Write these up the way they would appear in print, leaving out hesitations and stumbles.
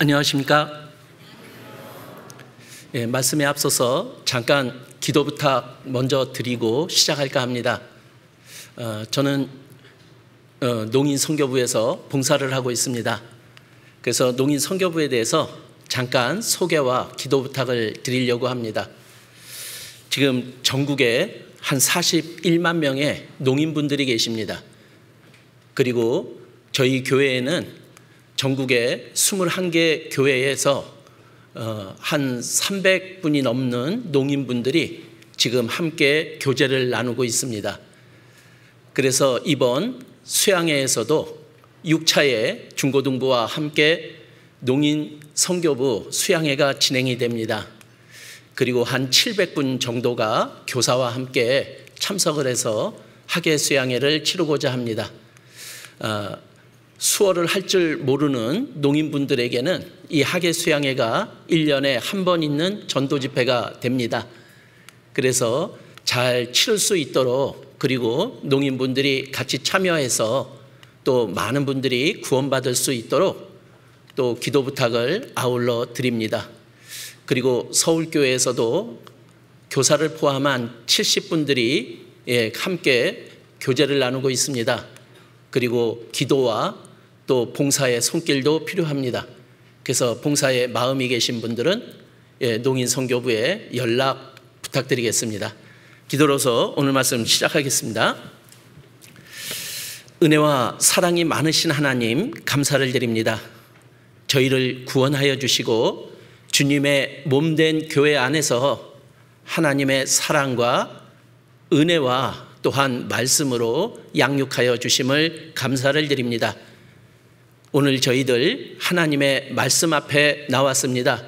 안녕하십니까? 말씀에 앞서서 잠깐 기도 부탁 먼저 드리고 시작할까 합니다. 저는 농인 선교부에서 봉사를 하고 있습니다. 그래서 농인 선교부에 대해서 잠깐 소개와 기도 부탁을 드리려고 합니다. 지금 전국에 한 41만 명의 농인분들이 계십니다. 그리고 저희 교회에는 전국의 21개 교회에서 한 300분이 넘는 농인분들이 지금 함께 교제를 나누고 있습니다. 그래서 이번 수양회에서도 6차의 중고등부와 함께 농인 선교부 수양회가 진행이 됩니다. 그리고 한 700분 정도가 교사와 함께 참석을 해서 학예 수양회를 치르고자 합니다. 수어를 할 줄 모르는 농인분들에게는 이 학예 수양회가 1년에 한 번 있는 전도 집회가 됩니다. 그래서 잘 치를 수 있도록, 그리고 농인분들이 같이 참여해서 또 많은 분들이 구원받을 수 있도록 또 기도 부탁을 아울러 드립니다. 그리고 서울교회에서도 교사를 포함한 70분들이 함께 교제를 나누고 있습니다. 그리고 기도와 또 봉사의 손길도 필요합니다. 그래서 봉사에 마음이 계신 분들은 농인 선교부에 연락 부탁드리겠습니다. 기도로서 오늘 말씀 시작하겠습니다. 은혜와 사랑이 많으신 하나님, 감사를 드립니다. 저희를 구원하여 주시고 주님의 몸된 교회 안에서 하나님의 사랑과 은혜와 또한 말씀으로 양육하여 주심을 감사를 드립니다. 오늘 저희들 하나님의 말씀 앞에 나왔습니다.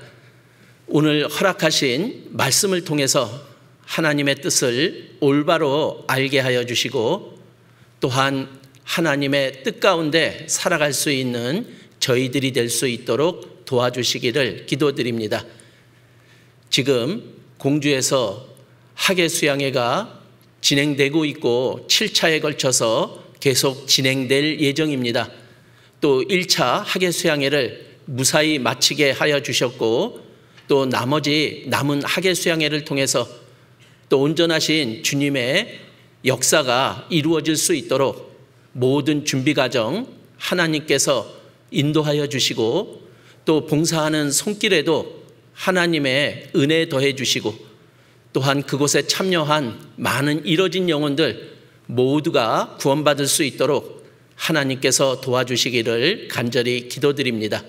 오늘 허락하신 말씀을 통해서 하나님의 뜻을 올바로 알게 하여 주시고 또한 하나님의 뜻 가운데 살아갈 수 있는 저희들이 될 수 있도록 도와주시기를 기도드립니다. 지금 공주에서 학예 수양회가 진행되고 있고 7차에 걸쳐서 계속 진행될 예정입니다. 또 1차 학예 수양회를 무사히 마치게 하여 주셨고 또 나머지 남은 학예 수양회를 통해서 또 온전하신 주님의 역사가 이루어질 수 있도록 모든 준비 과정 하나님께서 인도하여 주시고 또 봉사하는 손길에도 하나님의 은혜 더해 주시고 또한 그곳에 참여한 많은 이뤄진 영혼들 모두가 구원받을 수 있도록 하나님께서 도와주시기를 간절히 기도드립니다.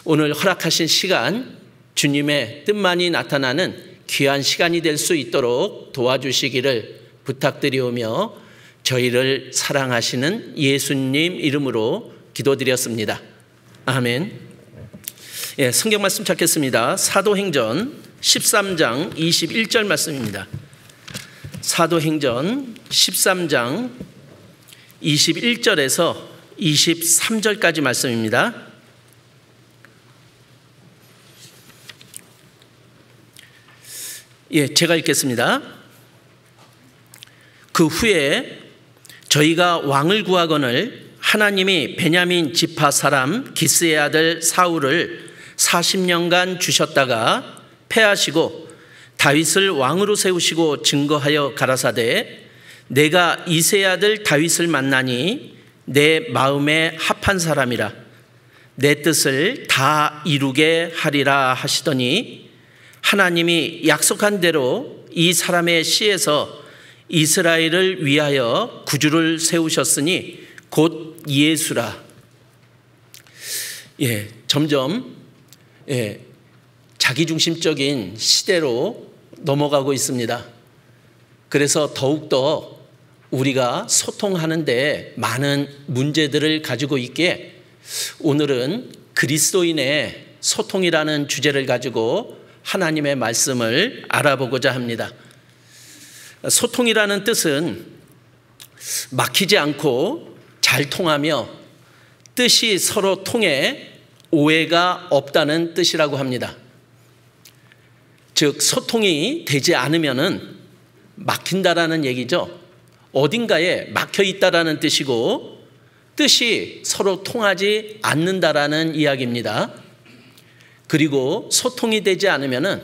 오늘 허락하신 시간 주님의 뜻만이 나타나는 귀한 시간이 될 수 있도록 도와주시기를 부탁드리오며 저희를 사랑하시는 예수님 이름으로 기도드렸습니다. 아멘. 성경 말씀 찾겠습니다. 사도행전 13장 21절 말씀입니다. 사도행전 13장 21절에서 23절까지 말씀입니다. 제가 읽겠습니다. 그 후에 저희가 왕을 구하거늘 하나님이 베냐민 지파 사람 기스의 아들 사울을 40년간 주셨다가 패하시고 다윗을 왕으로 세우시고 증거하여 가라사대 내가 이새의 아들 다윗을 만나니 내 마음에 합한 사람이라 내 뜻을 다 이루게 하리라 하시더니 하나님이 약속한 대로 이 사람의 씨에서 이스라엘을 위하여 구주를 세우셨으니 곧 예수라. 점점 자기중심적인 시대로 넘어가고 있습니다. 그래서 더욱더 우리가 소통하는데 많은 문제들을 가지고 있기에 오늘은 그리스도인의 소통이라는 주제를 가지고 하나님의 말씀을 알아보고자 합니다. 소통이라는 뜻은 막히지 않고 잘 통하며 뜻이 서로 통해 오해가 없다는 뜻이라고 합니다. 즉 소통이 되지 않으면은 막힌다라는 얘기죠. 어딘가에 막혀 있다라는 뜻이고 뜻이 서로 통하지 않는다라는 이야기입니다. 그리고 소통이 되지 않으면은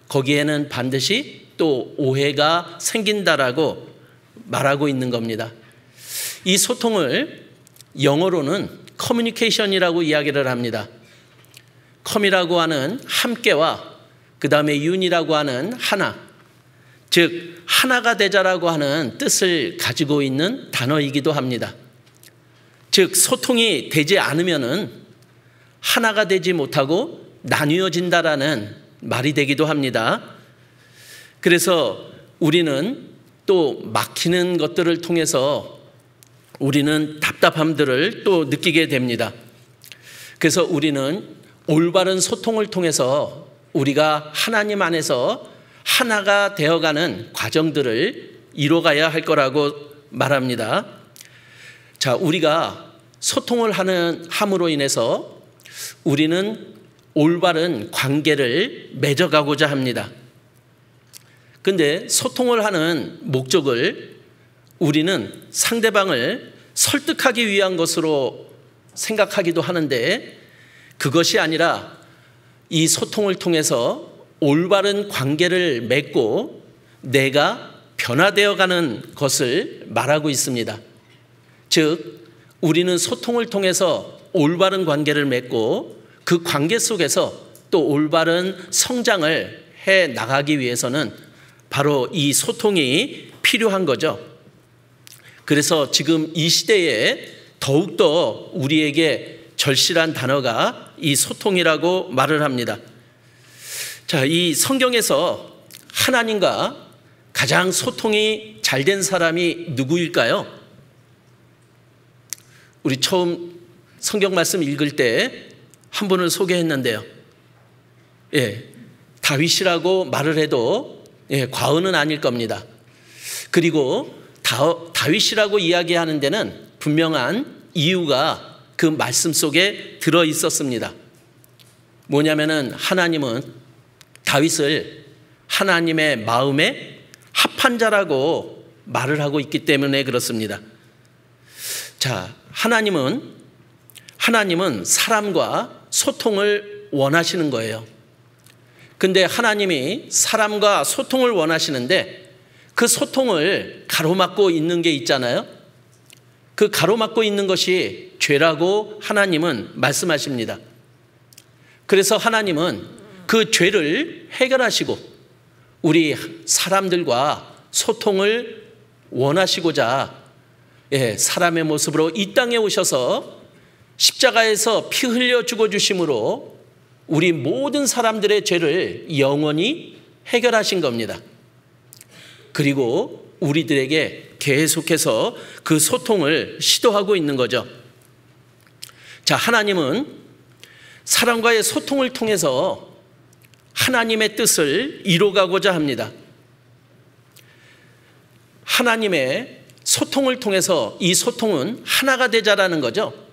거기에는 반드시 또 오해가 생긴다라고 말하고 있는 겁니다. 이 소통을 영어로는 커뮤니케이션이라고 이야기를 합니다. 컴이라고 하는 함께와 그 다음에 윤이라고 하는 하나, 즉 하나가 되자라고 하는 뜻을 가지고 있는 단어이기도 합니다. 즉 소통이 되지 않으면은 하나가 되지 못하고 나뉘어진다라는 말이 되기도 합니다. 그래서 우리는 또 막히는 것들을 통해서 우리는 답답함들을 또 느끼게 됩니다. 그래서 우리는 올바른 소통을 통해서 우리가 하나님 안에서 하나가 되어가는 과정들을 이뤄가야 할 거라고 말합니다. 자, 우리가 소통을 함으로 인해서 우리는 올바른 관계를 맺어가고자 합니다. 근데 소통을 하는 목적을 우리는 상대방을 설득하기 위한 것으로 생각하기도 하는데 그것이 아니라 이 소통을 통해서 올바른 관계를 맺고 내가 변화되어 가는 것을 말하고 있습니다. 즉 우리는 소통을 통해서 올바른 관계를 맺고 그 관계 속에서 또 올바른 성장을 해 나가기 위해서는 바로 이 소통이 필요한 거죠. 그래서 지금 이 시대에 더욱더 우리에게 절실한 단어가 이 소통이라고 말을 합니다. 자, 이 성경에서 하나님과 가장 소통이 잘된 사람이 누구일까요? 우리 처음 성경 말씀 읽을 때 한 분을 소개했는데요. 다윗이라고 말을 해도 과언은 아닐 겁니다. 그리고 다윗이라고 이야기하는 데는 분명한 이유가 그 말씀 속에 들어 있었습니다. 뭐냐면은 하나님은 다윗을 하나님의 마음에 합한 자라고 말을 하고 있기 때문에 그렇습니다. 자, 하나님은 사람과 소통을 원하시는 거예요. 근데 하나님이 사람과 소통을 원하시는데 그 소통을 가로막고 있는 게 있잖아요. 그 가로막고 있는 것이 죄라고 하나님은 말씀하십니다. 그래서 하나님은 그 죄를 해결하시고 우리 사람들과 소통을 원하시고자 사람의 모습으로 이 땅에 오셔서 십자가에서 피 흘려 죽어주심으로 우리 모든 사람들의 죄를 영원히 해결하신 겁니다. 그리고 우리들에게 계속해서 그 소통을 시도하고 있는 거죠. 자, 하나님은 사람과의 소통을 통해서 하나님의 뜻을 이루어가고자 합니다. 하나님의 소통을 통해서 이 소통은 하나가 되자라는 거죠.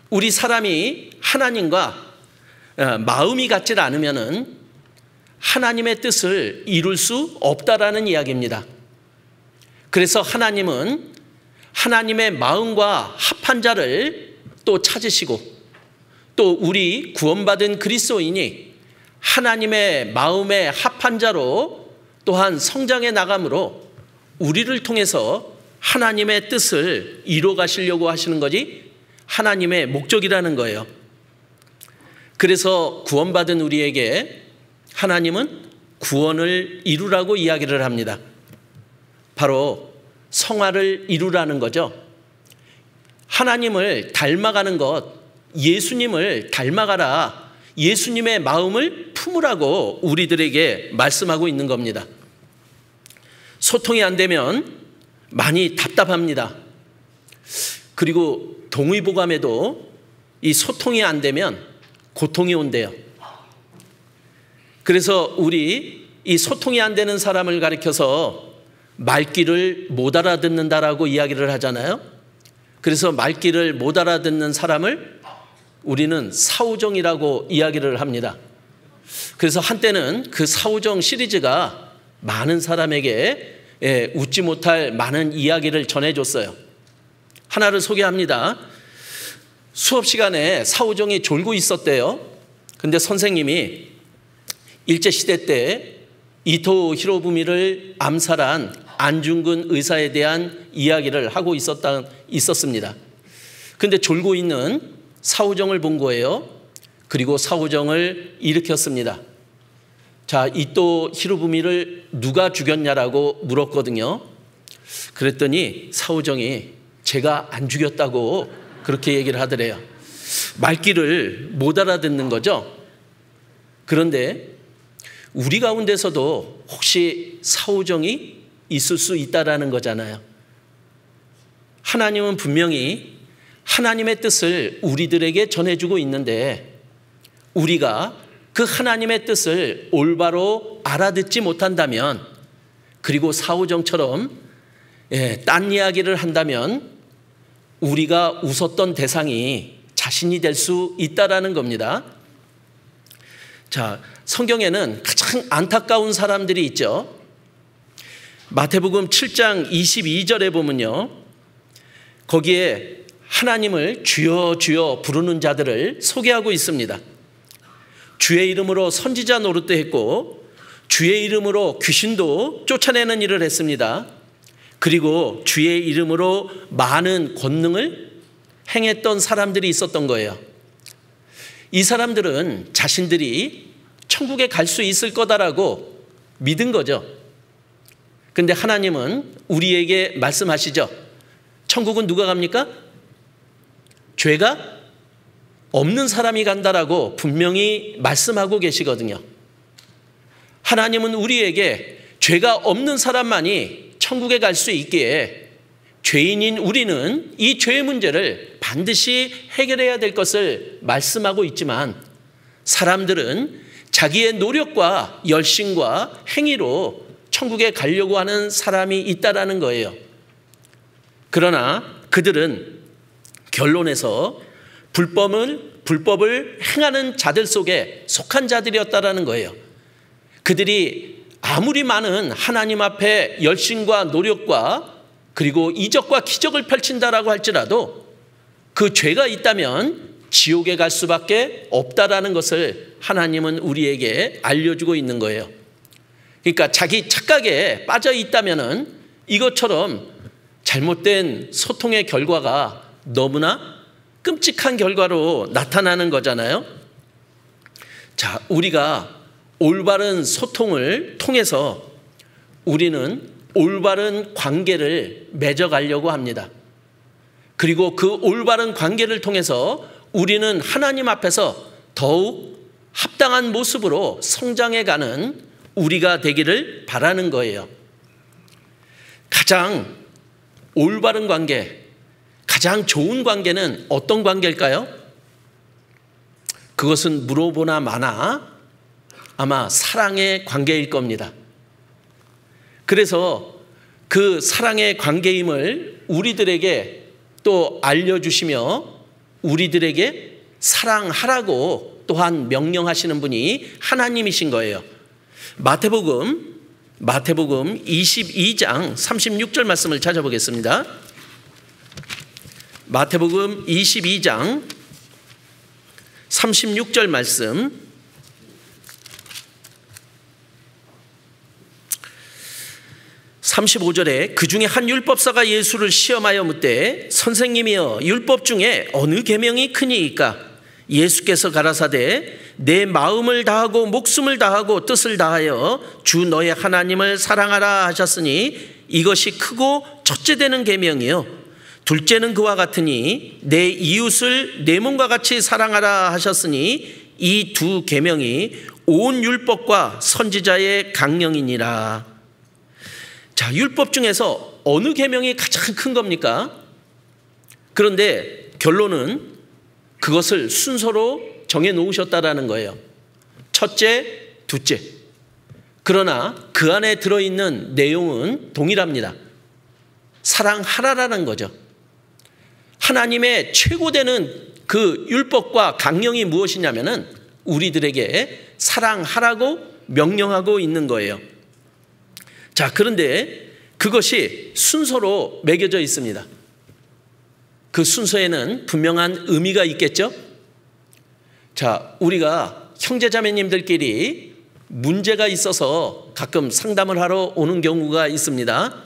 우리 사람이 하나님과 마음이 같지 않으면은 하나님의 뜻을 이룰 수 없다라는 이야기입니다. 그래서 하나님은 하나님의 마음과 합한 자를 또 찾으시고 또 우리 구원받은 그리스도인이 하나님의 마음에 합한 자로 또한 성장해 나감으로 우리를 통해서 하나님의 뜻을 이루어 가시려고 하시는 것이 하나님의 목적이라는 거예요. 그래서 구원받은 우리에게 하나님은 구원을 이루라고 이야기를 합니다. 바로 성화를 이루라는 거죠. 하나님을 닮아가는 것, 예수님을 닮아가라, 예수님의 마음을 품으라고 우리들에게 말씀하고 있는 겁니다. 소통이 안 되면 많이 답답합니다. 그리고 동의보감에도 이 소통이 안 되면 고통이 온대요. 그래서 우리 이 소통이 안 되는 사람을 가리켜서 말귀를 못 알아듣는다라고 이야기를 하잖아요. 그래서 말귀를 못 알아듣는 사람을 우리는 사우정이라고 이야기를 합니다. 그래서 한때는 그 사우정 시리즈가 많은 사람에게 웃지 못할 많은 이야기를 전해줬어요. 하나를 소개합니다. 수업 시간에 사우정이 졸고 있었대요. 근데 선생님이 일제시대 때 이토 히로부미를 암살한 안중근 의사에 대한 이야기를 하고 있었습니다. 근데 졸고 있는 사후정을 본 거예요. 그리고 사후정을 일으켰습니다. 자, 이토 히로부미를 누가 죽였냐라고 물었거든요. 그랬더니 사후정이 제가 안 죽였다고 그렇게 얘기를 하더래요. 말귀를 못 알아듣는 거죠. 그런데 우리 가운데서도 혹시 사후정이 있을 수 있다라는 거잖아요. 하나님은 분명히 하나님의 뜻을 우리들에게 전해주고 있는데 우리가 그 하나님의 뜻을 올바로 알아듣지 못한다면, 그리고 사후정처럼 딴 이야기를 한다면 우리가 웃었던 대상이 자신이 될 수 있다라는 겁니다. 자, 성경에는 가장 안타까운 사람들이 있죠. 마태복음 7장 22절에 보면요, 거기에 하나님을 주여 주여 부르는 자들을 소개하고 있습니다. 주의 이름으로 선지자 노릇도 했고 주의 이름으로 귀신도 쫓아내는 일을 했습니다. 그리고 주의 이름으로 많은 권능을 행했던 사람들이 있었던 거예요. 이 사람들은 자신들이 천국에 갈 수 있을 거다라고 믿은 거죠. 근데 하나님은 우리에게 말씀하시죠. 천국은 누가 갑니까? 죄가 없는 사람이 간다라고 분명히 말씀하고 계시거든요. 하나님은 우리에게 죄가 없는 사람만이 천국에 갈 수 있기에 죄인인 우리는 이 죄의 문제를 반드시 해결해야 될 것을 말씀하고 있지만, 사람들은 자기의 노력과 열심과 행위로 천국에 가려고 하는 사람이 있다라는 거예요. 그러나 그들은 결론에서 불법을 행하는 자들 속에 속한 자들이었다라는 거예요. 그들이 아무리 많은 하나님 앞에 열심과 노력과 그리고 이적과 기적을 펼친다라고 할지라도 그 죄가 있다면 지옥에 갈 수밖에 없다라는 것을 하나님은 우리에게 알려주고 있는 거예요. 그러니까 자기 착각에 빠져 있다면은 이것처럼 잘못된 소통의 결과가 너무나 끔찍한 결과로 나타나는 거잖아요. 자, 우리가 올바른 소통을 통해서 우리는 올바른 관계를 맺어가려고 합니다. 그리고 그 올바른 관계를 통해서 우리는 하나님 앞에서 더욱 합당한 모습으로 성장해가는 우리가 되기를 바라는 거예요. 가장 올바른 관계, 가장 좋은 관계는 어떤 관계일까요? 그것은 물어보나 마나 아마 사랑의 관계일 겁니다. 그래서 그 사랑의 관계임을 우리들에게 또 알려주시며 우리들에게 사랑하라고 또한 명령하시는 분이 하나님이신 거예요. 마태복음 22장 36절 말씀을 찾아보겠습니다. 마태복음 22장 36절 말씀, (35절에) 그 중에 한 율법사가 예수를 시험하여 묻되 선생님이여 율법 중에 어느 계명이 크니이까? 예수께서 가라사대 내 마음을 다하고 목숨을 다하고 뜻을 다하여 주 너의 하나님을 사랑하라 하셨으니 이것이 크고 첫째 되는 계명이요 둘째는 그와 같으니 내 이웃을 내 몸과 같이 사랑하라 하셨으니 이 두 계명이 온 율법과 선지자의 강령이니라. 자, 율법 중에서 어느 계명이 가장 큰 겁니까? 그런데 결론은 그것을 순서로 정해 놓으셨다라는 거예요. 첫째, 둘째. 그러나 그 안에 들어있는 내용은 동일합니다. 사랑하라라는 거죠. 하나님의 최고되는 그 율법과 강령이 무엇이냐면은 우리들에게 사랑하라고 명령하고 있는 거예요. 자, 그런데 그것이 순서로 매겨져 있습니다. 그 순서에는 분명한 의미가 있겠죠? 자, 우리가 형제자매님들끼리 문제가 있어서 가끔 상담을 하러 오는 경우가 있습니다.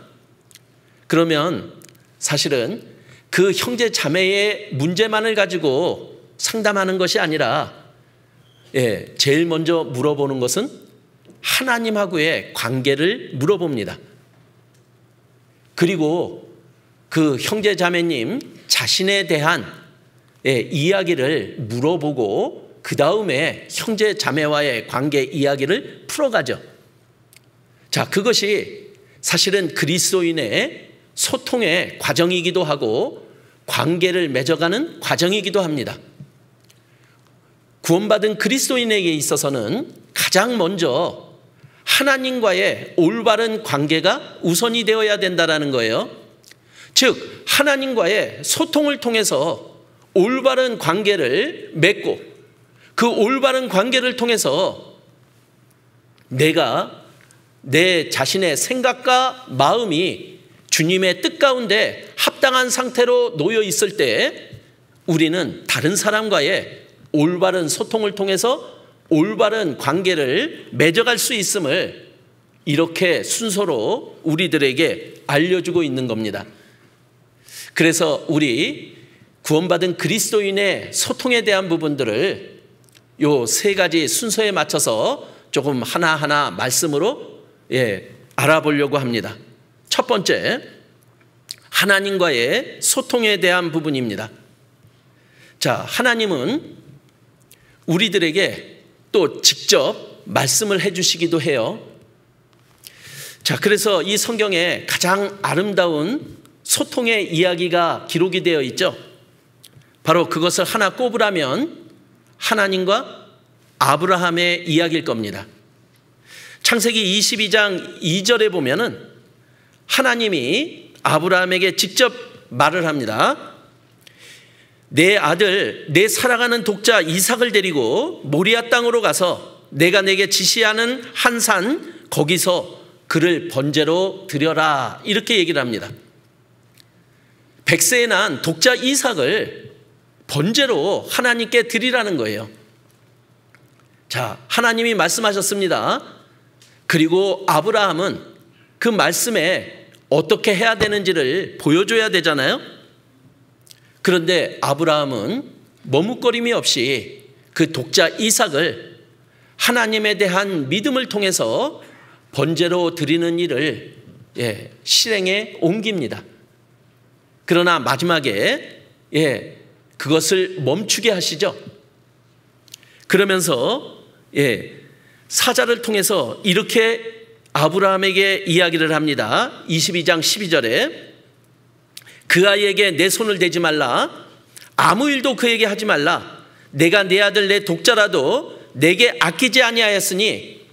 그러면 사실은 그 형제자매의 문제만을 가지고 상담하는 것이 아니라 제일 먼저 물어보는 것은 하나님하고의 관계를 물어봅니다. 그리고 그 형제자매님 자신에 대한 이야기를 물어보고 그 다음에 형제자매와의 관계 이야기를 풀어가죠. 자, 그것이 사실은 그리스도인의 소통의 과정이기도 하고 관계를 맺어가는 과정이기도 합니다. 구원받은 그리스도인에게 있어서는 가장 먼저 하나님과의 올바른 관계가 우선이 되어야 된다는 거예요. 즉 하나님과의 소통을 통해서 올바른 관계를 맺고 그 올바른 관계를 통해서 내가 내 자신의 생각과 마음이 주님의 뜻 가운데 합당한 상태로 놓여 있을 때 우리는 다른 사람과의 올바른 소통을 통해서 올바른 관계를 맺어갈 수 있음을 이렇게 순서로 우리들에게 알려주고 있는 겁니다. 그래서 우리 구원받은 그리스도인의 소통에 대한 부분들을 요 세 가지 순서에 맞춰서 조금 하나하나 말씀으로 알아보려고 합니다. 첫 번째, 하나님과의 소통에 대한 부분입니다. 자, 하나님은 우리들에게 또 직접 말씀을 해주시기도 해요. 자, 그래서 이 성경에 가장 아름다운 소통의 이야기가 기록이 되어 있죠. 바로 그것을 하나 꼽으라면 하나님과 아브라함의 이야기일 겁니다. 창세기 22장 2절에 보면은 하나님이 아브라함에게 직접 말을 합니다. 내 아들, 내 사랑하는 독자 이삭을 데리고 모리아 땅으로 가서 내가 내게 지시하는 한 산 거기서 그를 번제로 드려라. 이렇게 얘기를 합니다. 100세에 난 독자 이삭을 번제로 하나님께 드리라는 거예요. 자, 하나님이 말씀하셨습니다. 그리고 아브라함은 그 말씀에 어떻게 해야 되는지를 보여줘야 되잖아요. 그런데 아브라함은 머뭇거림이 없이 그 독자 이삭을 하나님에 대한 믿음을 통해서 번제로 드리는 일을 실행에 옮깁니다. 그러나 마지막에 그것을 멈추게 하시죠. 그러면서 사자를 통해서 이렇게 아브라함에게 이야기를 합니다. 22장 12절에 그 아이에게 내 손을 대지 말라. 아무 일도 그에게 하지 말라. 내가 내 아들 내 독자라도 내게 아끼지 아니하였으니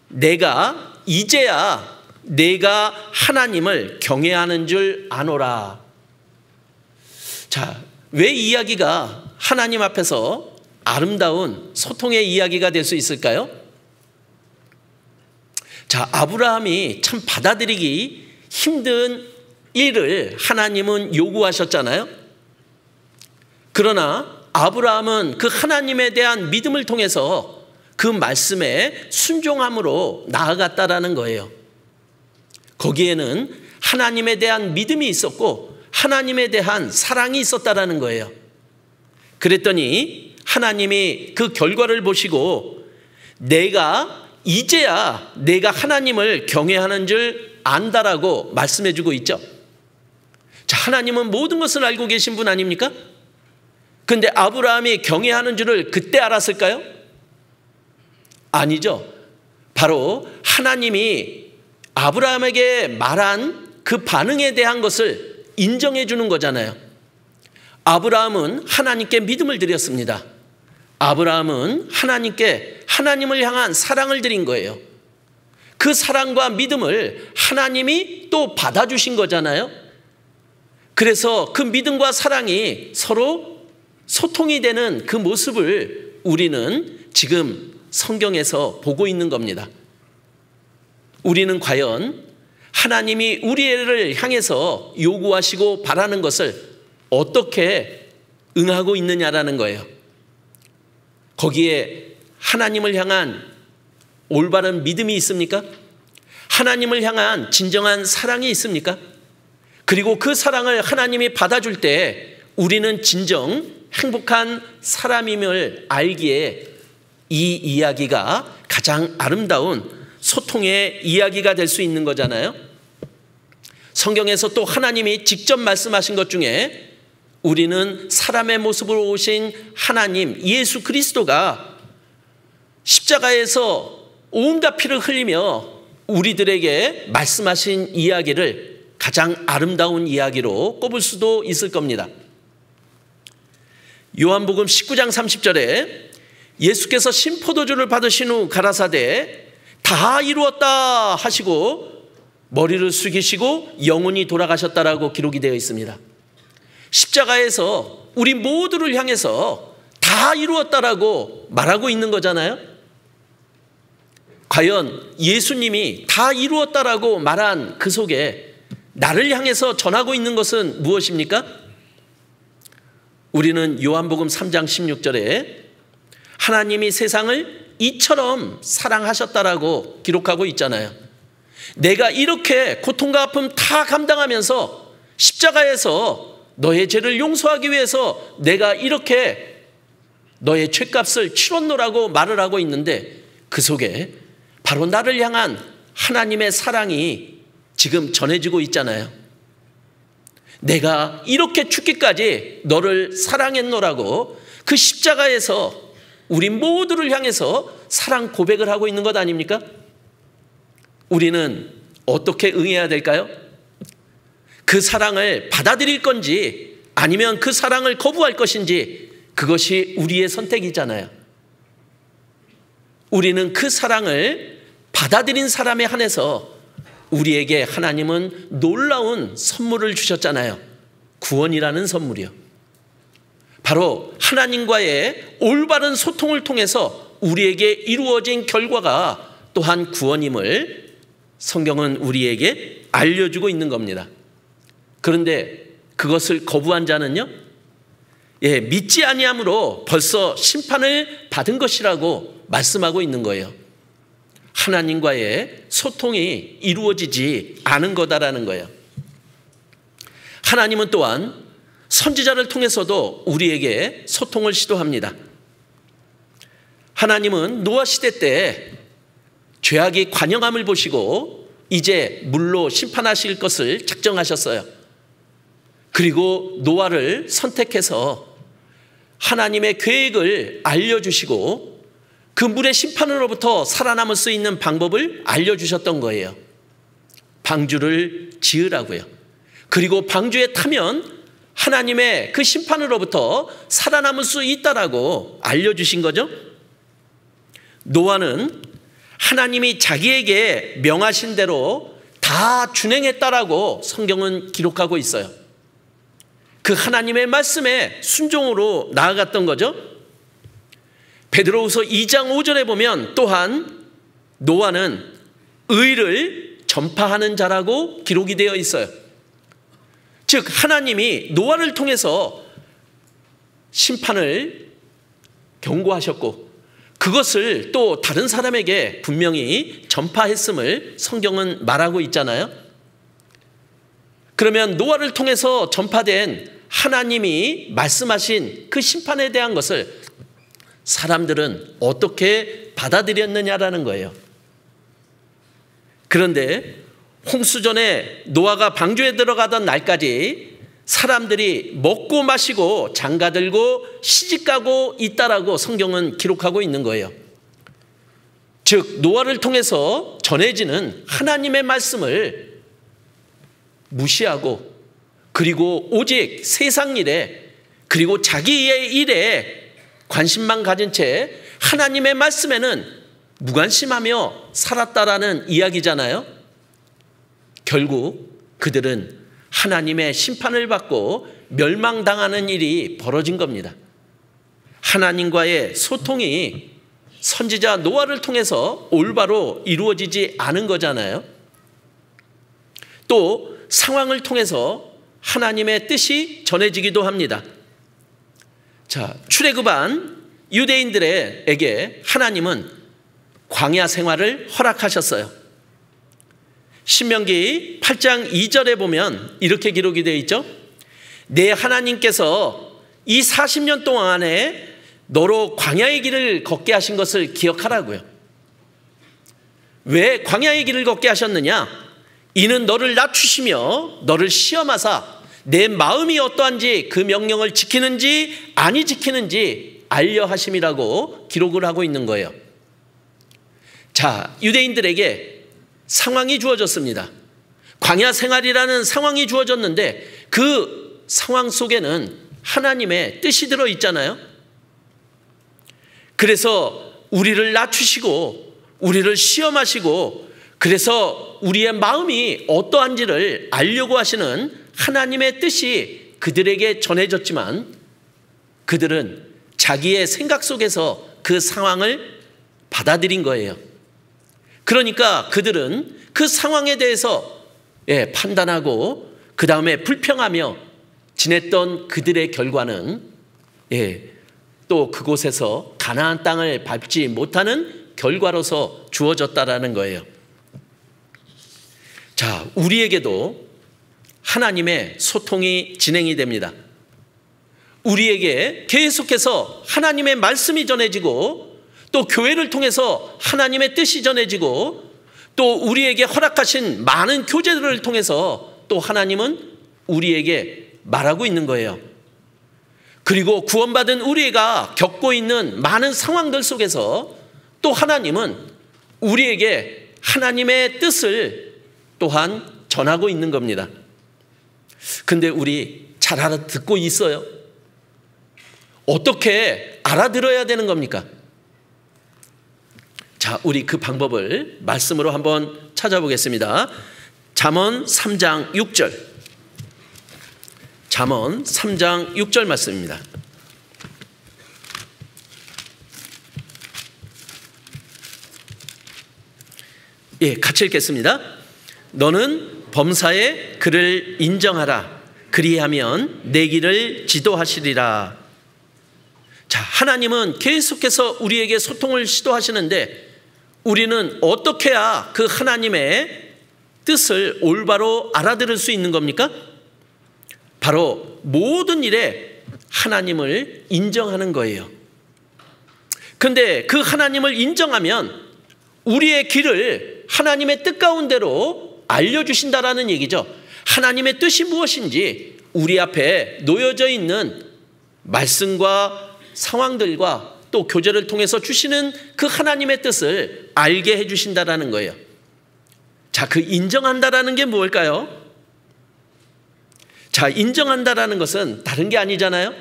내가 이제야 내가 하나님을 경외하는 줄 아노라. 자, 왜 이 이야기가 하나님 앞에서 아름다운 소통의 이야기가 될 수 있을까요? 자, 아브라함이 참 받아들이기 힘든 일을 하나님은 요구하셨잖아요. 그러나 아브라함은 그 하나님에 대한 믿음을 통해서 그 말씀에 순종함으로 나아갔다라는 거예요. 거기에는 하나님에 대한 믿음이 있었고 하나님에 대한 사랑이 있었다라는 거예요. 그랬더니 하나님이 그 결과를 보시고 이제야 내가 하나님을 경외하는 줄 안다라고 말씀해 주고 있죠. 자, 하나님은 모든 것을 알고 계신 분 아닙니까? 그런데 아브라함이 경외하는 줄을 그때 알았을까요? 아니죠. 바로 하나님이 아브라함에게 말한 그 반응에 대한 것을 인정해 주는 거잖아요. 아브라함은 하나님께 믿음을 드렸습니다. 아브라함은 하나님께 하나님을 향한 사랑을 드린 거예요. 그 사랑과 믿음을 하나님이 또 받아주신 거잖아요. 그래서 그 믿음과 사랑이 서로 소통이 되는 그 모습을 우리는 지금 성경에서 보고 있는 겁니다. 우리는 과연 하나님이 우리를 향해서 요구하시고 바라는 것을 어떻게 응하고 있느냐라는 거예요. 거기에 하나님을 향한 올바른 믿음이 있습니까? 하나님을 향한 진정한 사랑이 있습니까? 그리고 그 사랑을 하나님이 받아줄 때 우리는 진정 행복한 사람임을 알기에 이 이야기가 가장 아름다운 소통의 이야기가 될 수 있는 거잖아요. 성경에서 또 하나님이 직접 말씀하신 것 중에 우리는 사람의 모습으로 오신 하나님 예수 그리스도가 십자가에서 온갖 피를 흘리며 우리들에게 말씀하신 이야기를 가장 아름다운 이야기로 꼽을 수도 있을 겁니다. 요한복음 19장 30절에 예수께서 신포도주를 받으신 후 가라사대 다 이루었다 하시고 머리를 숙이시고 영원히 돌아가셨다라고 기록이 되어 있습니다. 십자가에서 우리 모두를 향해서 다 이루었다라고 말하고 있는 거잖아요. 과연 예수님이 다 이루었다라고 말한 그 속에 나를 향해서 전하고 있는 것은 무엇입니까? 우리는 요한복음 3장 16절에 하나님이 세상을 이처럼 사랑하셨다라고 기록하고 있잖아요. 내가 이렇게 고통과 아픔 다 감당하면서 십자가에서 너의 죄를 용서하기 위해서 내가 이렇게 너의 죄값을 치렀노라고 말을 하고 있는데 그 속에 바로 나를 향한 하나님의 사랑이 지금 전해지고 있잖아요. 내가 이렇게 죽기까지 너를 사랑했노라고 그 십자가에서 우리 모두를 향해서 사랑 고백을 하고 있는 것 아닙니까? 우리는 어떻게 응해야 될까요? 그 사랑을 받아들일 건지 아니면 그 사랑을 거부할 것인지 그것이 우리의 선택이잖아요. 우리는 그 사랑을 받아들인 사람에 한해서 우리에게 하나님은 놀라운 선물을 주셨잖아요. 구원이라는 선물이요. 바로 하나님과의 올바른 소통을 통해서 우리에게 이루어진 결과가 또한 구원임을 성경은 우리에게 알려주고 있는 겁니다. 그런데 그것을 거부한 자는요, 믿지 아니함으로 벌써 심판을 받은 것이라고 말씀하고 있는 거예요. 하나님과의 소통이 이루어지지 않은 거다라는 거예요. 하나님은 또한 선지자를 통해서도 우리에게 소통을 시도합니다. 하나님은 노아 시대 때 죄악이 관영함을 보시고 이제 물로 심판하실 것을 작정하셨어요. 그리고 노아를 선택해서 하나님의 계획을 알려주시고 그 물의 심판으로부터 살아남을 수 있는 방법을 알려주셨던 거예요. 방주를 지으라고요. 그리고 방주에 타면 하나님의 그 심판으로부터 살아남을 수 있다라고 알려주신 거죠. 노아는 하나님이 자기에게 명하신 대로 다 준행했다라고 성경은 기록하고 있어요. 그 하나님의 말씀에 순종으로 나아갔던 거죠. 베드로후서 2장 5절에 보면 또한 노아는 의를 전파하는 자라고 기록이 되어 있어요. 즉 하나님이 노아를 통해서 심판을 경고하셨고 그것을 또 다른 사람에게 분명히 전파했음을 성경은 말하고 있잖아요. 그러면 노아를 통해서 전파된 하나님이 말씀하신 그 심판에 대한 것을 사람들은 어떻게 받아들였느냐라는 거예요. 그런데 홍수전에 노아가 방주에 들어가던 날까지 사람들이 먹고 마시고 장가들고 시집가고 있다라고 성경은 기록하고 있는 거예요. 즉 노아를 통해서 전해지는 하나님의 말씀을 무시하고 그리고 오직 세상 일에 그리고 자기의 일에 관심만 가진 채 하나님의 말씀에는 무관심하며 살았다라는 이야기잖아요. 결국 그들은 하나님의 심판을 받고 멸망당하는 일이 벌어진 겁니다. 하나님과의 소통이 선지자 노아를 통해서 올바로 이루어지지 않은 거잖아요. 또 상황을 통해서 하나님의 뜻이 전해지기도 합니다. 자, 출애굽한 유대인들에게 하나님은 광야 생활을 허락하셨어요. 신명기 8장 2절에 보면 이렇게 기록이 되어 있죠. 내 하나님께서 이 40년 동안에 너로 광야의 길을 걷게 하신 것을 기억하라고요. 왜 광야의 길을 걷게 하셨느냐? 이는 너를 낮추시며 너를 시험하사 내 마음이 어떠한지 그 명령을 지키는지 아니 지키는지 알려 하심이라고 기록을 하고 있는 거예요. 자, 유대인들에게 상황이 주어졌습니다. 광야 생활이라는 상황이 주어졌는데 그 상황 속에는 하나님의 뜻이 들어 있잖아요. 그래서 우리를 낮추시고 우리를 시험하시고 그래서 우리의 마음이 어떠한지를 알려고 하시는 하나님의 뜻이 그들에게 전해졌지만 그들은 자기의 생각 속에서 그 상황을 받아들인 거예요. 그러니까 그들은 그 상황에 대해서 판단하고 그 다음에 불평하며 지냈던 그들의 결과는 또 그곳에서 가나안 땅을 밟지 못하는 결과로서 주어졌다라는 거예요. 자, 우리에게도 하나님의 소통이 진행이 됩니다. 우리에게 계속해서 하나님의 말씀이 전해지고 또 교회를 통해서 하나님의 뜻이 전해지고 또 우리에게 허락하신 많은 교제들을 통해서 또 하나님은 우리에게 말하고 있는 거예요. 그리고 구원받은 우리가 겪고 있는 많은 상황들 속에서 또 하나님은 우리에게 하나님의 뜻을 또한 전하고 있는 겁니다. 근데 우리 잘 알아듣고 있어요? 어떻게 알아들어야 되는 겁니까? 자, 우리 그 방법을 말씀으로 한번 찾아보겠습니다. 잠언 3장 6절. 잠언 3장 6절 말씀입니다. 같이 읽겠습니다. 너는 범사에 그를 인정하라. 그리하면 내 길을 지도하시리라. 자, 하나님은 계속해서 우리에게 소통을 시도하시는데 우리는 어떻게 해야 그 하나님의 뜻을 올바로 알아들을 수 있는 겁니까? 바로 모든 일에 하나님을 인정하는 거예요. 그런데 그 하나님을 인정하면 우리의 길을 하나님의 뜻 가운데로 알려주신다라는 얘기죠. 하나님의 뜻이 무엇인지 우리 앞에 놓여져 있는 말씀과 상황들과 또 교제를 통해서 주시는 그 하나님의 뜻을 알게 해주신다라는 거예요. 자, 그 인정한다라는 게 뭘까요? 자, 인정한다라는 것은 다른 게 아니잖아요.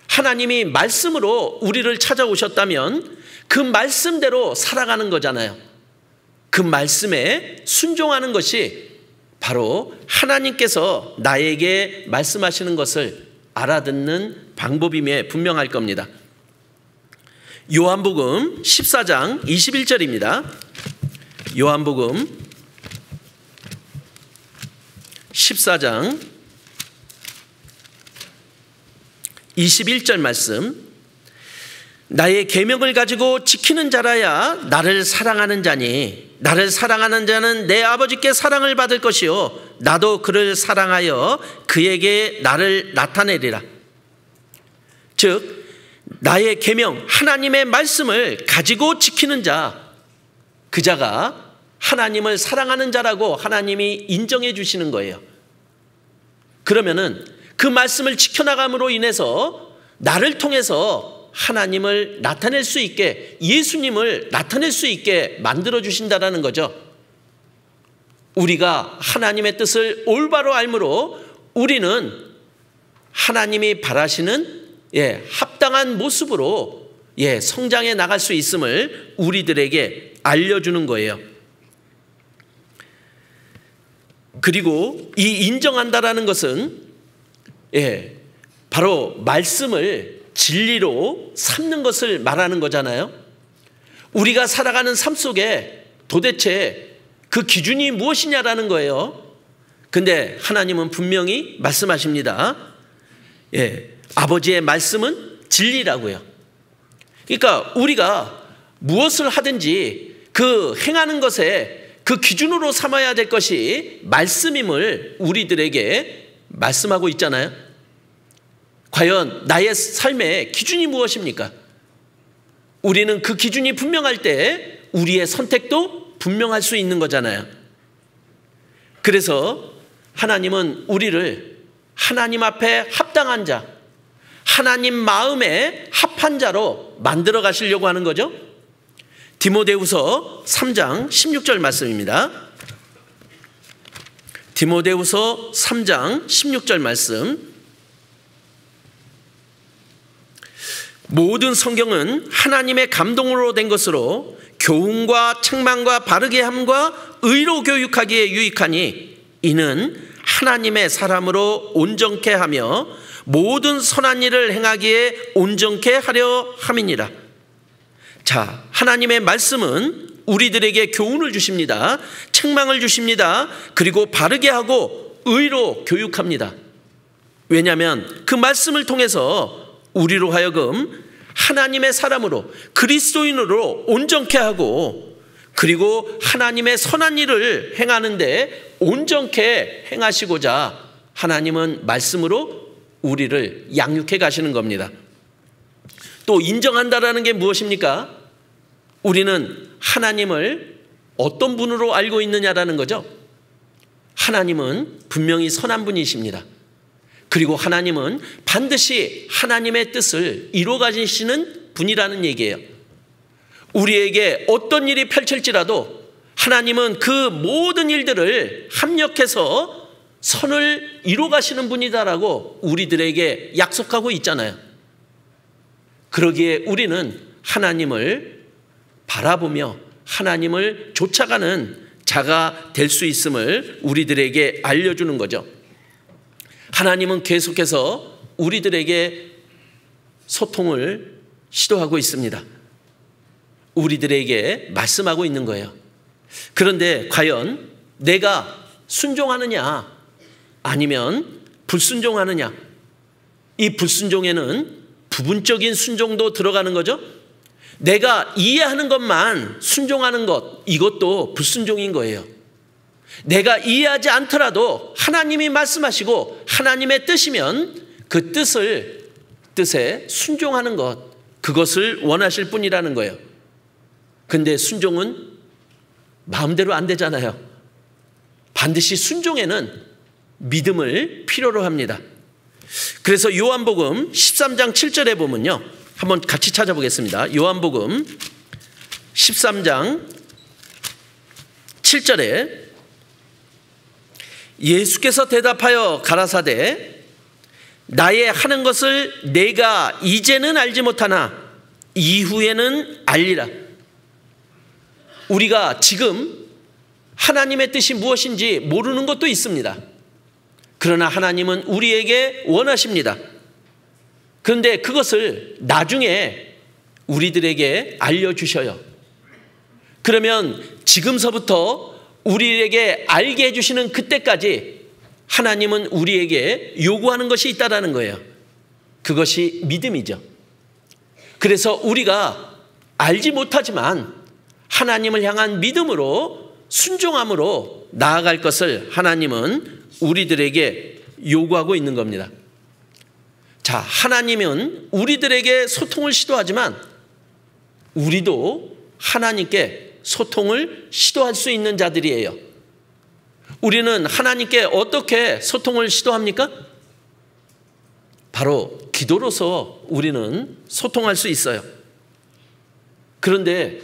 하나님이 말씀으로 우리를 찾아오셨다면 그 말씀대로 살아가는 거잖아요. 그 말씀에 순종하는 것이 바로 하나님께서 나에게 말씀하시는 것을 알아듣는 방법임에 분명할 겁니다. 요한복음 14장 21절입니다. 요한복음 14장 21절 말씀. 나의 계명을 가지고 지키는 자라야 나를 사랑하는 자니 나를 사랑하는 자는 내 아버지께 사랑을 받을 것이요 나도 그를 사랑하여 그에게 나를 나타내리라. 즉 나의 계명 하나님의 말씀을 가지고 지키는 자, 그 자가 하나님을 사랑하는 자라고 하나님이 인정해 주시는 거예요. 그러면은 그 말씀을 지켜나감으로 인해서 나를 통해서 하나님을 나타낼 수 있게, 예수님을 나타낼 수 있게 만들어 주신다라는 거죠. 우리가 하나님의 뜻을 올바로 알므로 우리는 하나님이 바라시는 합당한 모습으로 성장해 나갈 수 있음을 우리들에게 알려주는 거예요. 그리고 이 인정한다라는 것은 바로 말씀을 진리로 삼는 것을 말하는 거잖아요. 우리가 살아가는 삶 속에 도대체 그 기준이 무엇이냐라는 거예요. 근데 하나님은 분명히 말씀하십니다. 아버지의 말씀은 진리라고요. 그러니까 우리가 무엇을 하든지 그 행하는 것에 그 기준으로 삼아야 될 것이 말씀임을 우리들에게 말씀하고 있잖아요. 과연 나의 삶의 기준이 무엇입니까? 우리는 그 기준이 분명할 때 우리의 선택도 분명할 수 있는 거잖아요. 그래서 하나님은 우리를 하나님 앞에 합당한 자, 하나님 마음에 합한 자로 만들어 가시려고 하는 거죠. 디모데후서 3장 16절 말씀입니다. 디모데후서 3장 16절 말씀. 모든 성경은 하나님의 감동으로 된 것으로 교훈과 책망과 바르게 함과 의로 교육하기에 유익하니 이는 하나님의 사람으로 온전케 하며 모든 선한 일을 행하기에 온전케 하려 함이니라. 자, 하나님의 말씀은 우리들에게 교훈을 주십니다. 책망을 주십니다. 그리고 바르게 하고 의로 교육합니다. 왜냐하면 그 말씀을 통해서 우리로 하여금 하나님의 사람으로 그리스도인으로 온전케 하고 그리고 하나님의 선한 일을 행하는데 온전케 행하시고자 하나님은 말씀으로 우리를 양육해 가시는 겁니다. 또 인정한다라는 게 무엇입니까? 우리는 하나님을 어떤 분으로 알고 있느냐라는 거죠. 하나님은 분명히 선한 분이십니다. 그리고 하나님은 반드시 하나님의 뜻을 이루어 가시는 분이라는 얘기예요. 우리에게 어떤 일이 펼칠지라도 하나님은 그 모든 일들을 합력해서 선을 이루어 가시는 분이다라고 우리들에게 약속하고 있잖아요. 그러기에 우리는 하나님을 바라보며 하나님을 쫓아가는 자가 될 수 있음을 우리들에게 알려주는 거죠. 하나님은 계속해서 우리들에게 소통을 시도하고 있습니다. 우리들에게 말씀하고 있는 거예요. 그런데 과연 내가 순종하느냐 아니면 불순종하느냐, 이 불순종에는 부분적인 순종도 들어가는 거죠. 내가 이해하는 것만 순종하는 것, 이것도 불순종인 거예요. 내가 이해하지 않더라도 하나님이 말씀하시고 하나님의 뜻이면 그 뜻에 순종하는 것, 그것을 원하실 뿐이라는 거예요. 근데 순종은 마음대로 안 되잖아요. 반드시 순종에는 믿음을 필요로 합니다. 그래서 요한복음 13장 7절에 보면요, 한번 같이 찾아보겠습니다. 요한복음 13장 7절에 예수께서 대답하여 가라사대 나의 하는 것을 내가 이제는 알지 못하나 이후에는 알리라. 우리가 지금 하나님의 뜻이 무엇인지 모르는 것도 있습니다. 그러나 하나님은 우리에게 원하십니다. 그런데 그것을 나중에 우리들에게 알려주셔요. 그러면 지금서부터 우리에게 알게 해주시는 그때까지 하나님은 우리에게 요구하는 것이 있다는 거예요. 그것이 믿음이죠. 그래서 우리가 알지 못하지만 하나님을 향한 믿음으로 순종함으로 나아갈 것을 하나님은 우리들에게 요구하고 있는 겁니다. 자, 하나님은 우리들에게 소통을 시도하지만 우리도 하나님께 소통을 시도할 수 있는 자들이에요. 우리는 하나님께 어떻게 소통을 시도합니까? 바로 기도로서 우리는 소통할 수 있어요. 그런데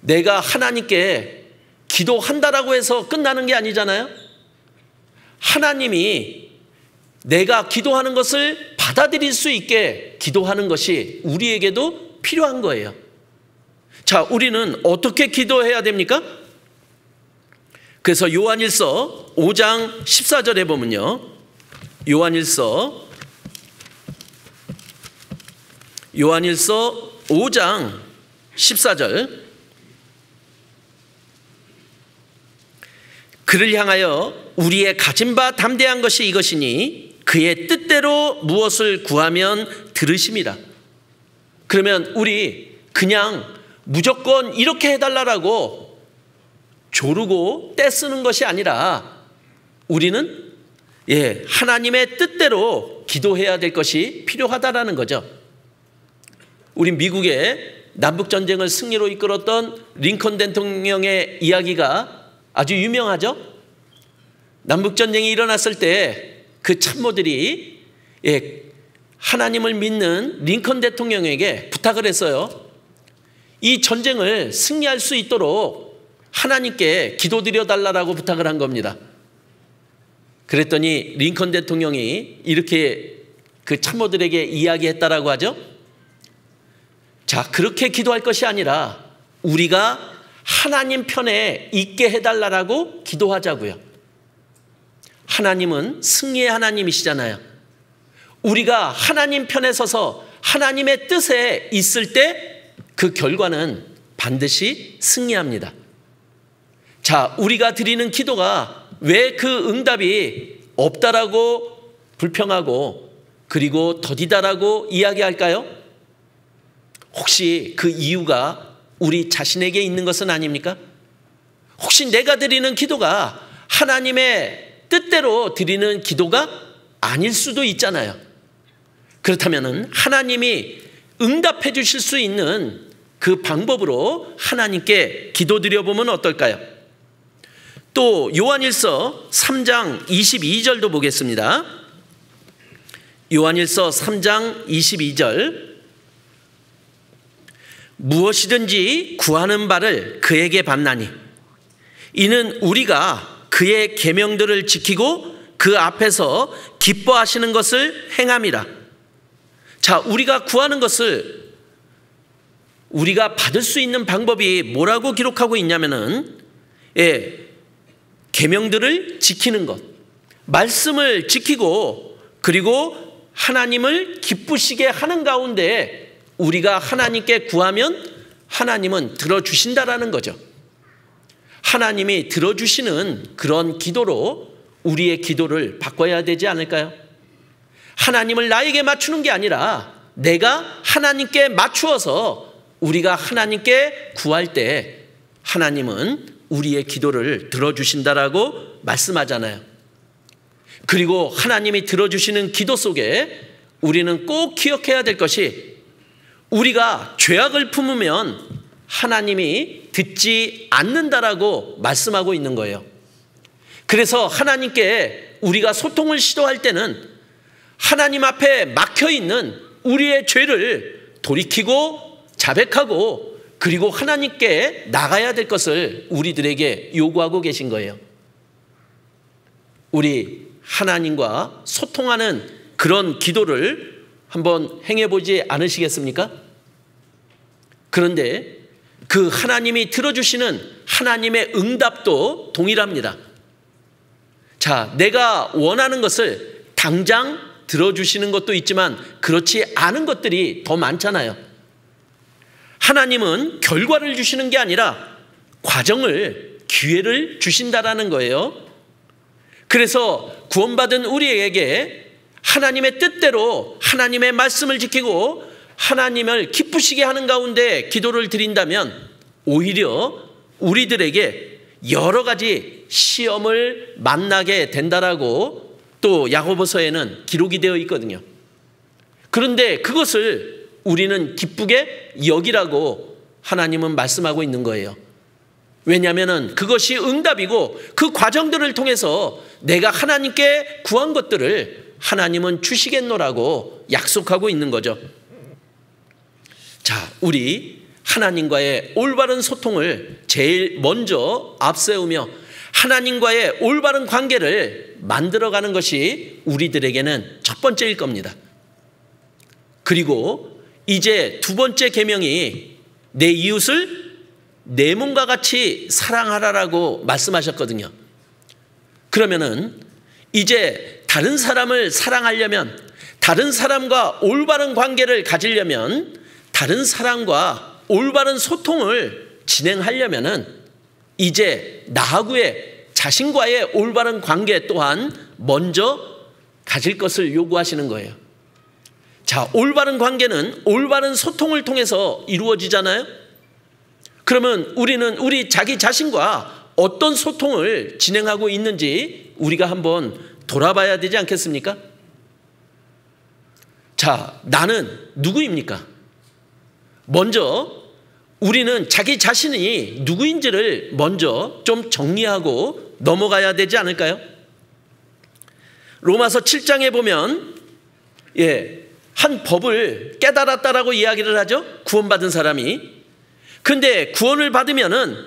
내가 하나님께 기도한다라고 해서 끝나는 게 아니잖아요. 하나님이 내가 기도하는 것을 받아들일 수 있게 기도하는 것이 우리에게도 필요한 거예요. 자, 우리는 어떻게 기도해야 됩니까? 그래서 요한일서 5장 14절에 보면요, 요한일서 5장 14절, 그를 향하여 우리의 가진 바 담대한 것이 이것이니 그의 뜻대로 무엇을 구하면 들으심이라. 그러면 우리 그냥 무조건 이렇게 해달라고 조르고 떼쓰는 것이 아니라 우리는 하나님의 뜻대로 기도해야 될 것이 필요하다라는 거죠. 우리 미국의 남북전쟁을 승리로 이끌었던 링컨 대통령의 이야기가 아주 유명하죠. 남북전쟁이 일어났을 때 그 참모들이 하나님을 믿는 링컨 대통령에게 부탁을 했어요. 이 전쟁을 승리할 수 있도록 하나님께 기도드려 달라고 부탁을 한 겁니다. 그랬더니 링컨 대통령이 이렇게 그 참모들에게 이야기했다라고 하죠. 자, 그렇게 기도할 것이 아니라 우리가 하나님 편에 있게 해달라고 기도하자고요. 하나님은 승리의 하나님이시잖아요. 우리가 하나님 편에 서서 하나님의 뜻에 있을 때 그 결과는 반드시 승리합니다. 자, 우리가 드리는 기도가 왜 그 응답이 없다라고 불평하고 그리고 더디다라고 이야기할까요? 혹시 그 이유가 우리 자신에게 있는 것은 아닙니까? 혹시 내가 드리는 기도가 하나님의 뜻대로 드리는 기도가 아닐 수도 있잖아요. 그렇다면 하나님이 응답해 주실 수 있는 그 방법으로 하나님께 기도드려보면 어떨까요? 또 요한일서 3장 22절도 보겠습니다. 요한일서 3장 22절, 무엇이든지 구하는 바를 그에게 받나니 이는 우리가 그의 계명들을 지키고 그 앞에서 기뻐하시는 것을 행함이라. 자, 우리가 구하는 것을 우리가 받을 수 있는 방법이 뭐라고 기록하고 있냐면은 계명들을 지키는 것, 말씀을 지키고 그리고 하나님을 기쁘시게 하는 가운데 우리가 하나님께 구하면 하나님은 들어주신다라는 거죠. 하나님이 들어주시는 그런 기도로 우리의 기도를 바꿔야 되지 않을까요? 하나님을 나에게 맞추는 게 아니라 내가 하나님께 맞추어서 우리가 하나님께 구할 때 하나님은 우리의 기도를 들어주신다라고 말씀하잖아요. 그리고 하나님이 들어주시는 기도 속에 우리는 꼭 기억해야 될 것이 우리가 죄악을 품으면 하나님이 듣지 않는다라고 말씀하고 있는 거예요. 그래서 하나님께 우리가 소통을 시도할 때는 하나님 앞에 막혀있는 우리의 죄를 돌이키고 자백하고 그리고 하나님께 나가야 될 것을 우리들에게 요구하고 계신 거예요. 우리 하나님과 소통하는 그런 기도를 한번 행해보지 않으시겠습니까? 그런데 그 하나님이 들어주시는 하나님의 응답도 동일합니다. 자, 내가 원하는 것을 당장 들어주시는 것도 있지만 그렇지 않은 것들이 더 많잖아요. 하나님은 결과를 주시는 게 아니라 과정을, 기회를 주신다라는 거예요. 그래서 구원받은 우리에게 하나님의 뜻대로 하나님의 말씀을 지키고 하나님을 기쁘시게 하는 가운데 기도를 드린다면 오히려 우리들에게 여러 가지 시험을 만나게 된다라고 또 야고보서에는 기록이 되어 있거든요. 그런데 그것을 우리는 기쁘게 여기라고 하나님은 말씀하고 있는 거예요. 왜냐하면 그것이 응답이고 그 과정들을 통해서 내가 하나님께 구한 것들을 하나님은 주시겠노라고 약속하고 있는 거죠. 자, 우리 하나님과의 올바른 소통을 제일 먼저 앞세우며 하나님과의 올바른 관계를 만들어가는 것이 우리들에게는 첫 번째일 겁니다. 그리고 이제 두 번째 계명이 내 이웃을 내 몸과 같이 사랑하라라고 말씀하셨거든요. 그러면은 이제 다른 사람을 사랑하려면, 다른 사람과 올바른 관계를 가지려면, 다른 사람과 올바른 소통을 진행하려면은 이제 나하고의 자신과의 올바른 관계 또한 먼저 가질 것을 요구하시는 거예요. 자, 올바른 관계는 올바른 소통을 통해서 이루어지잖아요. 그러면 우리는 우리 자기 자신과 어떤 소통을 진행하고 있는지 우리가 한번 돌아봐야 되지 않겠습니까? 자, 나는 누구입니까? 먼저 우리는 자기 자신이 누구인지를 먼저 좀 정리하고 넘어가야 되지 않을까요? 로마서 7장에 보면 한 법을 깨달았다라고 이야기를 하죠. 구원받은 사람이. 근데 구원을 받으면은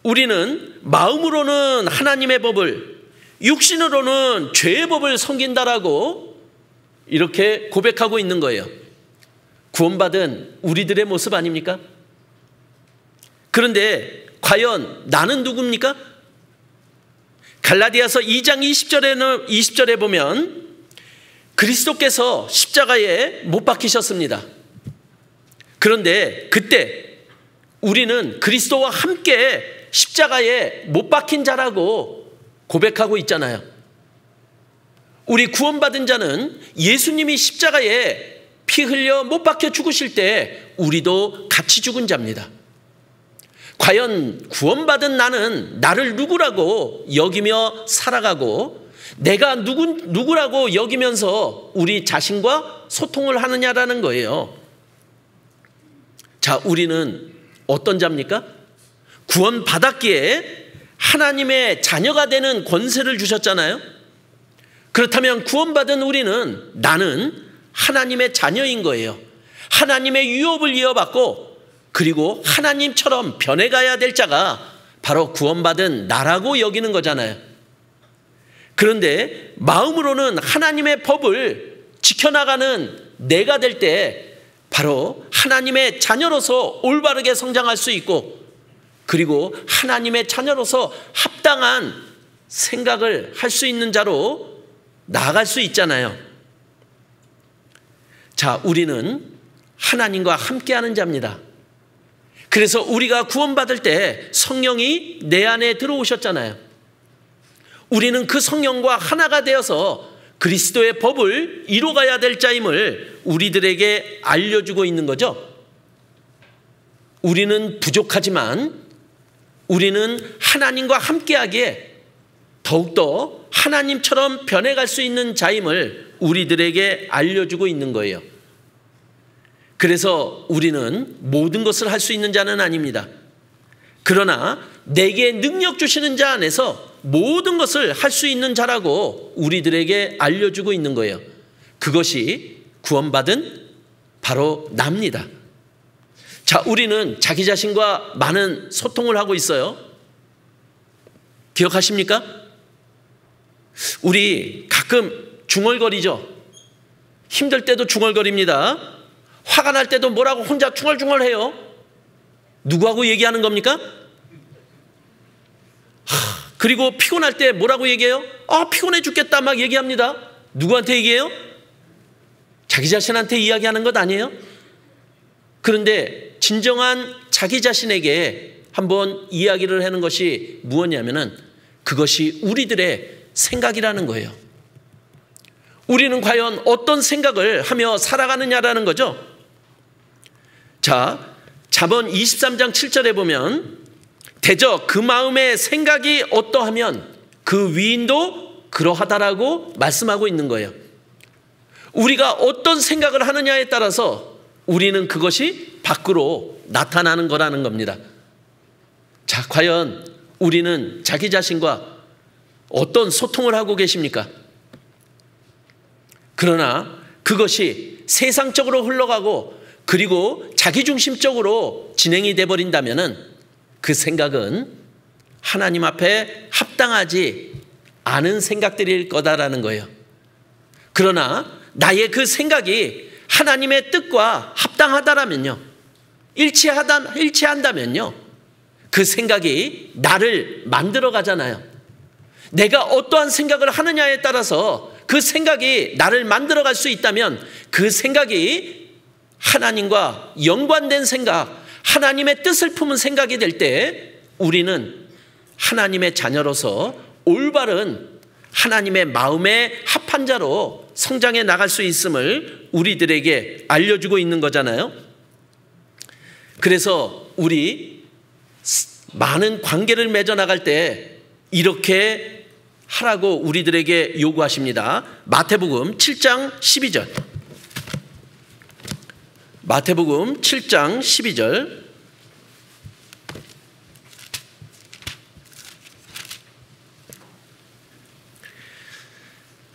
우리는 마음으로는 하나님의 법을, 육신으로는 죄의 법을 섬긴다라고 이렇게 고백하고 있는 거예요. 구원받은 우리들의 모습 아닙니까? 그런데 과연 나는 누굽니까? 갈라디아서 2장 20절에 보면 그리스도께서 십자가에 못 박히셨습니다. 그런데 그때 우리는 그리스도와 함께 십자가에 못 박힌 자라고 고백하고 있잖아요. 우리 구원받은 자는 예수님이 십자가에 피 흘려 못 박혀 죽으실 때 우리도 같이 죽은 자입니다. 과연 구원받은 나는 나를 누구라고 여기며 살아가고 내가 누구라고 여기면서 우리 자신과 소통을 하느냐라는 거예요. 자, 우리는 어떤 자입니까? 구원받았기에 하나님의 자녀가 되는 권세를 주셨잖아요. 그렇다면 구원받은 우리는 나는 하나님의 자녀인 거예요. 하나님의 유업을 이어받고 그리고 하나님처럼 변해가야 될 자가 바로 구원받은 나라고 여기는 거잖아요. 그런데 마음으로는 하나님의 법을 지켜나가는 내가 될 때 바로 하나님의 자녀로서 올바르게 성장할 수 있고 그리고 하나님의 자녀로서 합당한 생각을 할 수 있는 자로 나아갈 수 있잖아요. 자, 우리는 하나님과 함께하는 자입니다. 그래서 우리가 구원받을 때 성령이 내 안에 들어오셨잖아요. 우리는 그 성령과 하나가 되어서 그리스도의 법을 이루어가야 될 자임을 우리들에게 알려주고 있는 거죠. 우리는 부족하지만 우리는 하나님과 함께하기에 더욱더 하나님처럼 변해갈 수 있는 자임을 우리들에게 알려주고 있는 거예요. 그래서 우리는 모든 것을 할 수 있는 자는 아닙니다. 그러나 내게 능력 주시는 자 안에서 모든 것을 할 수 있는 자라고 우리들에게 알려주고 있는 거예요. 그것이 구원받은 바로 나입니다. 자, 우리는 자기 자신과 많은 소통을 하고 있어요. 기억하십니까? 우리 가끔 중얼거리죠. 힘들 때도 중얼거립니다. 화가 날 때도 뭐라고 혼자 중얼중얼해요. 누구하고 얘기하는 겁니까? 그리고 피곤할 때 뭐라고 얘기해요? 피곤해 죽겠다 막 얘기합니다. 누구한테 얘기해요? 자기 자신한테 이야기하는 것 아니에요? 그런데 진정한 자기 자신에게 한번 이야기를 하는 것이 무엇이냐면은 그것이 우리들의 생각이라는 거예요. 우리는 과연 어떤 생각을 하며 살아가느냐라는 거죠. 자, 잠언 23장 7절에 보면 대저 그 마음의 생각이 어떠하면 그 위인도 그러하다라고 말씀하고 있는 거예요. 우리가 어떤 생각을 하느냐에 따라서 우리는 그것이 밖으로 나타나는 거라는 겁니다. 자, 과연 우리는 자기 자신과 어떤 소통을 하고 계십니까? 그러나 그것이 세상적으로 흘러가고 그리고 자기중심적으로 진행이 돼버린다면 그 생각은 하나님 앞에 합당하지 않은 생각들일 거다라는 거예요. 그러나 나의 그 생각이 하나님의 뜻과 합당하다라면요, 일치한다면요, 그 생각이 나를 만들어 가잖아요. 내가 어떠한 생각을 하느냐에 따라서 그 생각이 나를 만들어 갈 수 있다면 그 생각이 하나님과 연관된 생각, 하나님의 뜻을 품은 생각이 될 때 우리는 하나님의 자녀로서 올바른 하나님의 마음에 합한 자로 성장해 나갈 수 있음을 우리들에게 알려주고 있는 거잖아요. 그래서 우리 많은 관계를 맺어 나갈 때 이렇게 하라고 우리들에게 요구하십니다. 마태복음 7장 12절. 마태복음 7장 12절.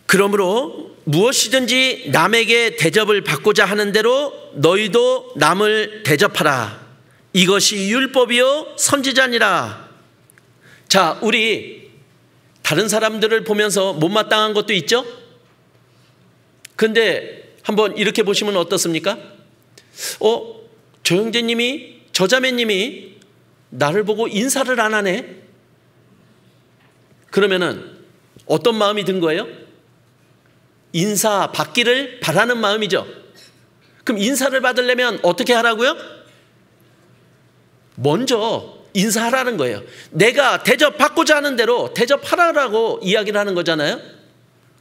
그러므로 무엇이든지 남에게 대접을 받고자 하는 대로 너희도 남을 대접하라. 이것이 율법이요 선지자니라. 자, 우리 다른 사람들을 보면서 못마땅한 것도 있죠? 그런데 한번 이렇게 보시면 어떻습니까? 저 형제님이, 저 자매님이 나를 보고 인사를 안 하네? 그러면은 어떤 마음이 든 거예요? 인사 받기를 바라는 마음이죠. 그럼 인사를 받으려면 어떻게 하라고요? 먼저 인사하라는 거예요. 내가 대접받고자 하는 대로 대접하라고 이야기를 하는 거잖아요.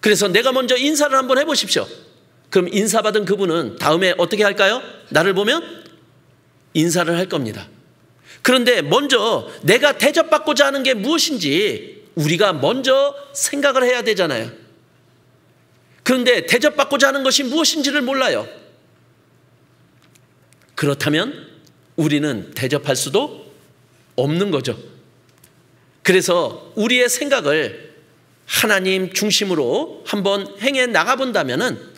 그래서 내가 먼저 인사를 한번 해보십시오. 그럼 인사받은 그분은 다음에 어떻게 할까요? 나를 보면 인사를 할 겁니다. 그런데 먼저 내가 대접받고자 하는 게 무엇인지 우리가 먼저 생각을 해야 되잖아요. 그런데 대접받고자 하는 것이 무엇인지를 몰라요. 그렇다면 우리는 대접할 수도 없는 거죠. 그래서 우리의 생각을 하나님 중심으로 한번 행해 나가본다면은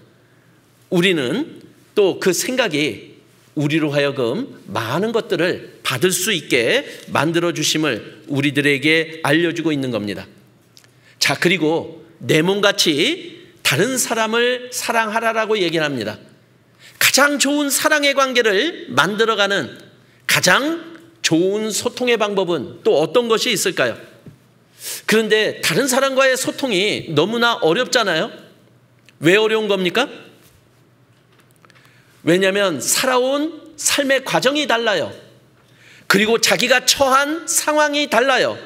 우리는 또 그 생각이 우리로 하여금 많은 것들을 받을 수 있게 만들어 주심을 우리들에게 알려주고 있는 겁니다. 자, 그리고 내 몸같이 다른 사람을 사랑하라라고 얘기를 합니다. 가장 좋은 사랑의 관계를 만들어가는 가장 좋은 소통의 방법은 또 어떤 것이 있을까요? 그런데 다른 사람과의 소통이 너무나 어렵잖아요. 왜 어려운 겁니까? 왜냐하면 살아온 삶의 과정이 달라요. 그리고 자기가 처한 상황이 달라요.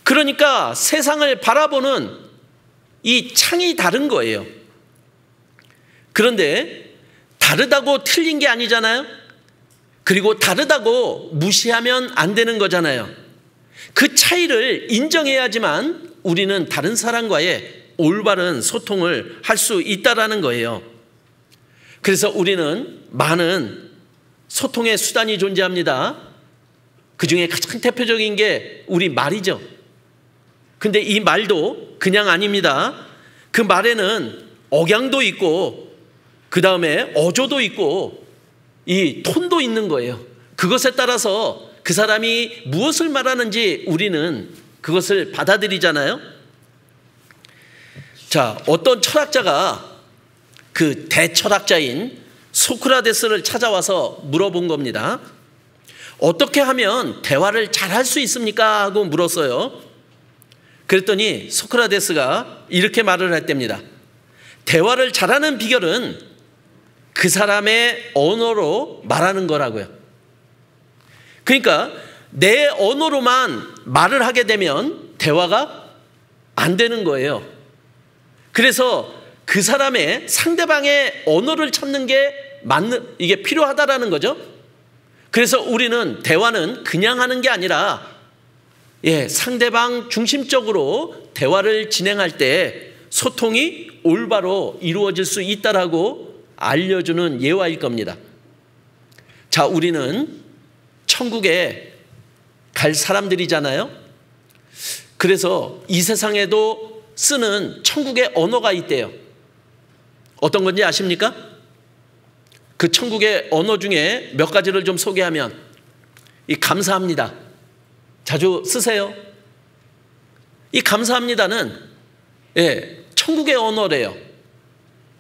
그러니까 세상을 바라보는 이 창이 다른 거예요. 그런데 다르다고 틀린 게 아니잖아요. 그리고 다르다고 무시하면 안 되는 거잖아요. 그 차이를 인정해야지만 우리는 다른 사람과의 올바른 소통을 할 수 있다라는 거예요. 그래서 우리는 많은 소통의 수단이 존재합니다. 그 중에 가장 대표적인 게 우리 말이죠. 근데 이 말도 그냥 아닙니다. 그 말에는 억양도 있고 그 다음에 어조도 있고 이 톤도 있는 거예요. 그것에 따라서 그 사람이 무엇을 말하는지 우리는 그것을 받아들이잖아요. 자, 어떤 철학자가 그 대철학자인 소크라테스를 찾아와서 물어본 겁니다. 어떻게 하면 대화를 잘 할 수 있습니까? 하고 물었어요. 그랬더니 소크라테스가 이렇게 말을 했답니다. 대화를 잘하는 비결은 그 사람의 언어로 말하는 거라고요. 그러니까 내 언어로만 말을 하게 되면 대화가 안 되는 거예요. 그래서 그 사람의 상대방의 언어를 찾는 게 이게 필요하다라는 거죠. 그래서 우리는 대화는 그냥 하는 게 아니라 상대방 중심적으로 대화를 진행할 때 소통이 올바로 이루어질 수 있다라고 알려주는 예화일 겁니다. 자, 우리는 천국에 갈 사람들이잖아요. 그래서 이 세상에도 쓰는 천국의 언어가 있대요. 어떤 건지 아십니까? 그 천국의 언어 중에 몇 가지를 좀 소개하면 이 감사합니다. 자주 쓰세요. 이 감사합니다는 천국의 언어래요.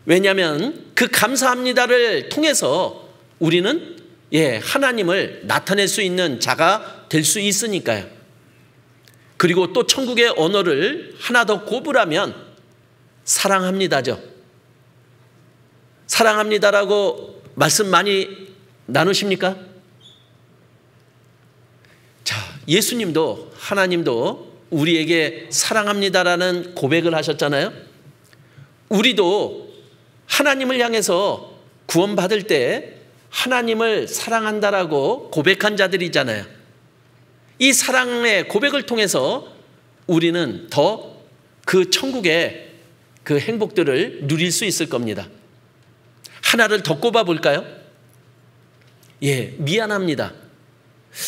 왜냐하면 그 감사합니다를 통해서 우리는 하나님을 나타낼 수 있는 자가 될 수 있으니까요. 그리고 또 천국의 언어를 하나 더 꼽으라면 사랑합니다죠. 사랑합니다라고 말씀 많이 나누십니까? 자, 예수님도 하나님도 우리에게 사랑합니다라는 고백을 하셨잖아요. 우리도 하나님을 향해서 구원받을 때 하나님을 사랑한다라고 고백한 자들이잖아요. 이 사랑의 고백을 통해서 우리는 더 그 천국의 그 행복들을 누릴 수 있을 겁니다. 하나를 더 꼽아 볼까요? 미안합니다.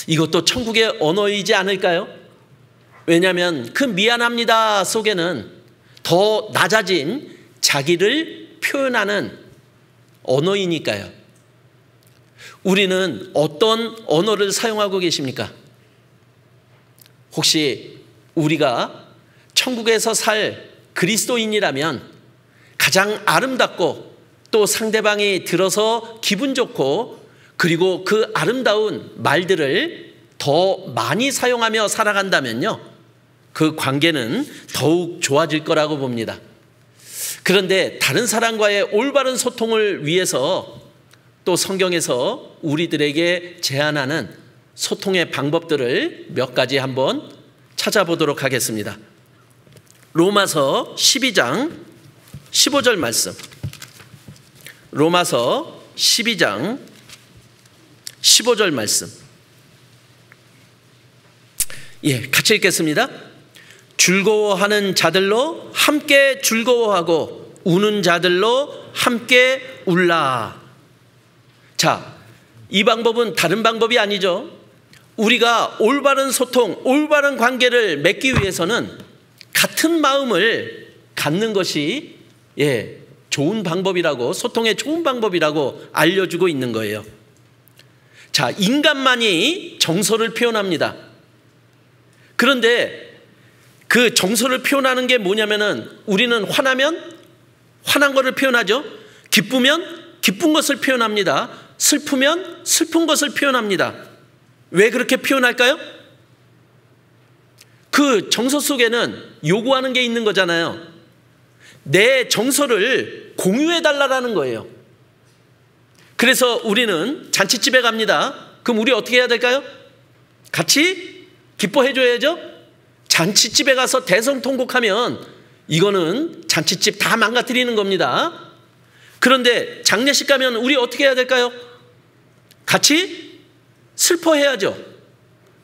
이것도 천국의 언어이지 않을까요? 왜냐하면 그 미안합니다 속에는 더 낮아진 자기를 표현하는 언어이니까요. 우리는 어떤 언어를 사용하고 계십니까? 혹시 우리가 천국에서 살 그리스도인이라면 가장 아름답고 또 상대방이 들어서 기분 좋고 그리고 그 아름다운 말들을 더 많이 사용하며 살아간다면요, 그 관계는 더욱 좋아질 거라고 봅니다. 그런데 다른 사람과의 올바른 소통을 위해서 또 성경에서 우리들에게 제안하는 소통의 방법들을 몇 가지 한번 찾아보도록 하겠습니다. 로마서 12장 15절 말씀. 로마서 12장 15절 말씀. 같이 읽겠습니다. 즐거워하는 자들로 함께 즐거워하고 우는 자들로 함께 울라. 자, 이 방법은 다른 방법이 아니죠. 우리가 올바른 소통, 올바른 관계를 맺기 위해서는 같은 마음을 갖는 것이 좋은 방법이라고, 소통의 좋은 방법이라고 알려주고 있는 거예요. 자, 인간만이 정서를 표현합니다. 그런데 그 정서를 표현하는 게 뭐냐면은 우리는 화나면 화난 것을 표현하죠. 기쁘면 기쁜 것을 표현합니다. 슬프면 슬픈 것을 표현합니다. 왜 그렇게 표현할까요? 그 정서 속에는 요구하는 게 있는 거잖아요. 내 정서를 공유해 달라는 거예요. 그래서 우리는 잔치집에 갑니다. 그럼 우리 어떻게 해야 될까요? 같이 기뻐해 줘야죠. 잔치집에 가서 대성통곡하면 이거는 잔치집 다 망가뜨리는 겁니다. 그런데 장례식 가면 우리 어떻게 해야 될까요? 같이 슬퍼해야죠.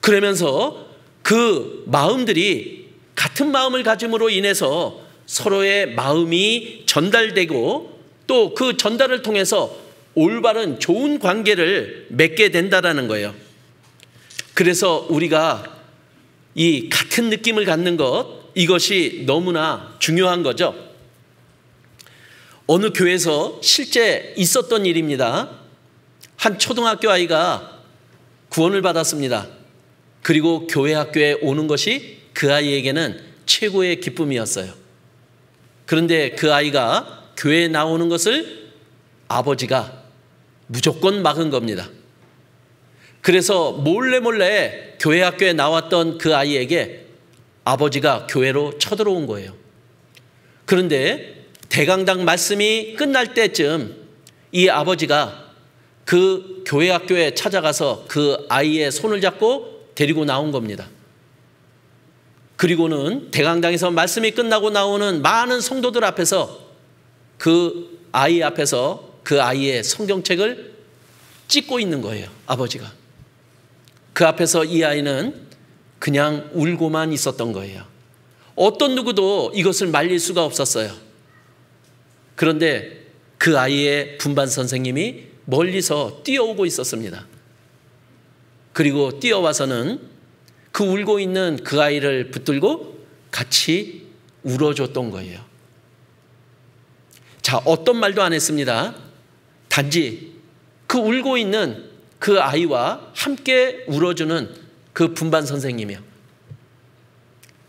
그러면서 그 마음들이 같은 마음을 가짐으로 인해서 서로의 마음이 전달되고 또 그 전달을 통해서 올바른 좋은 관계를 맺게 된다는 거예요. 그래서 우리가 이 같은 느낌을 갖는 것, 이것이 너무나 중요한 거죠. 어느 교회에서 실제 있었던 일입니다. 한 초등학교 아이가 구원을 받았습니다. 그리고 교회 학교에 오는 것이 그 아이에게는 최고의 기쁨이었어요. 그런데 그 아이가 교회에 나오는 것을 아버지가 무조건 막은 겁니다. 그래서 몰래 교회 학교에 나왔던 그 아이에게 아버지가 교회로 쳐들어온 거예요. 그런데 대강당 말씀이 끝날 때쯤 이 아버지가 그 교회 학교에 찾아가서 그 아이의 손을 잡고 데리고 나온 겁니다. 그리고는 대강당에서 말씀이 끝나고 나오는 많은 성도들 앞에서 그 아이 앞에서 그 아이의 성경책을 찍고 있는 거예요. 아버지가. 그 앞에서 이 아이는 그냥 울고만 있었던 거예요. 어떤 누구도 이것을 말릴 수가 없었어요. 그런데 그 아이의 분반 선생님이 멀리서 뛰어오고 있었습니다. 그리고 뛰어와서는 그 울고 있는 그 아이를 붙들고 같이 울어줬던 거예요. 자, 어떤 말도 안 했습니다. 단지 그 울고 있는 그 아이와 함께 울어주는 그 분반 선생님이요.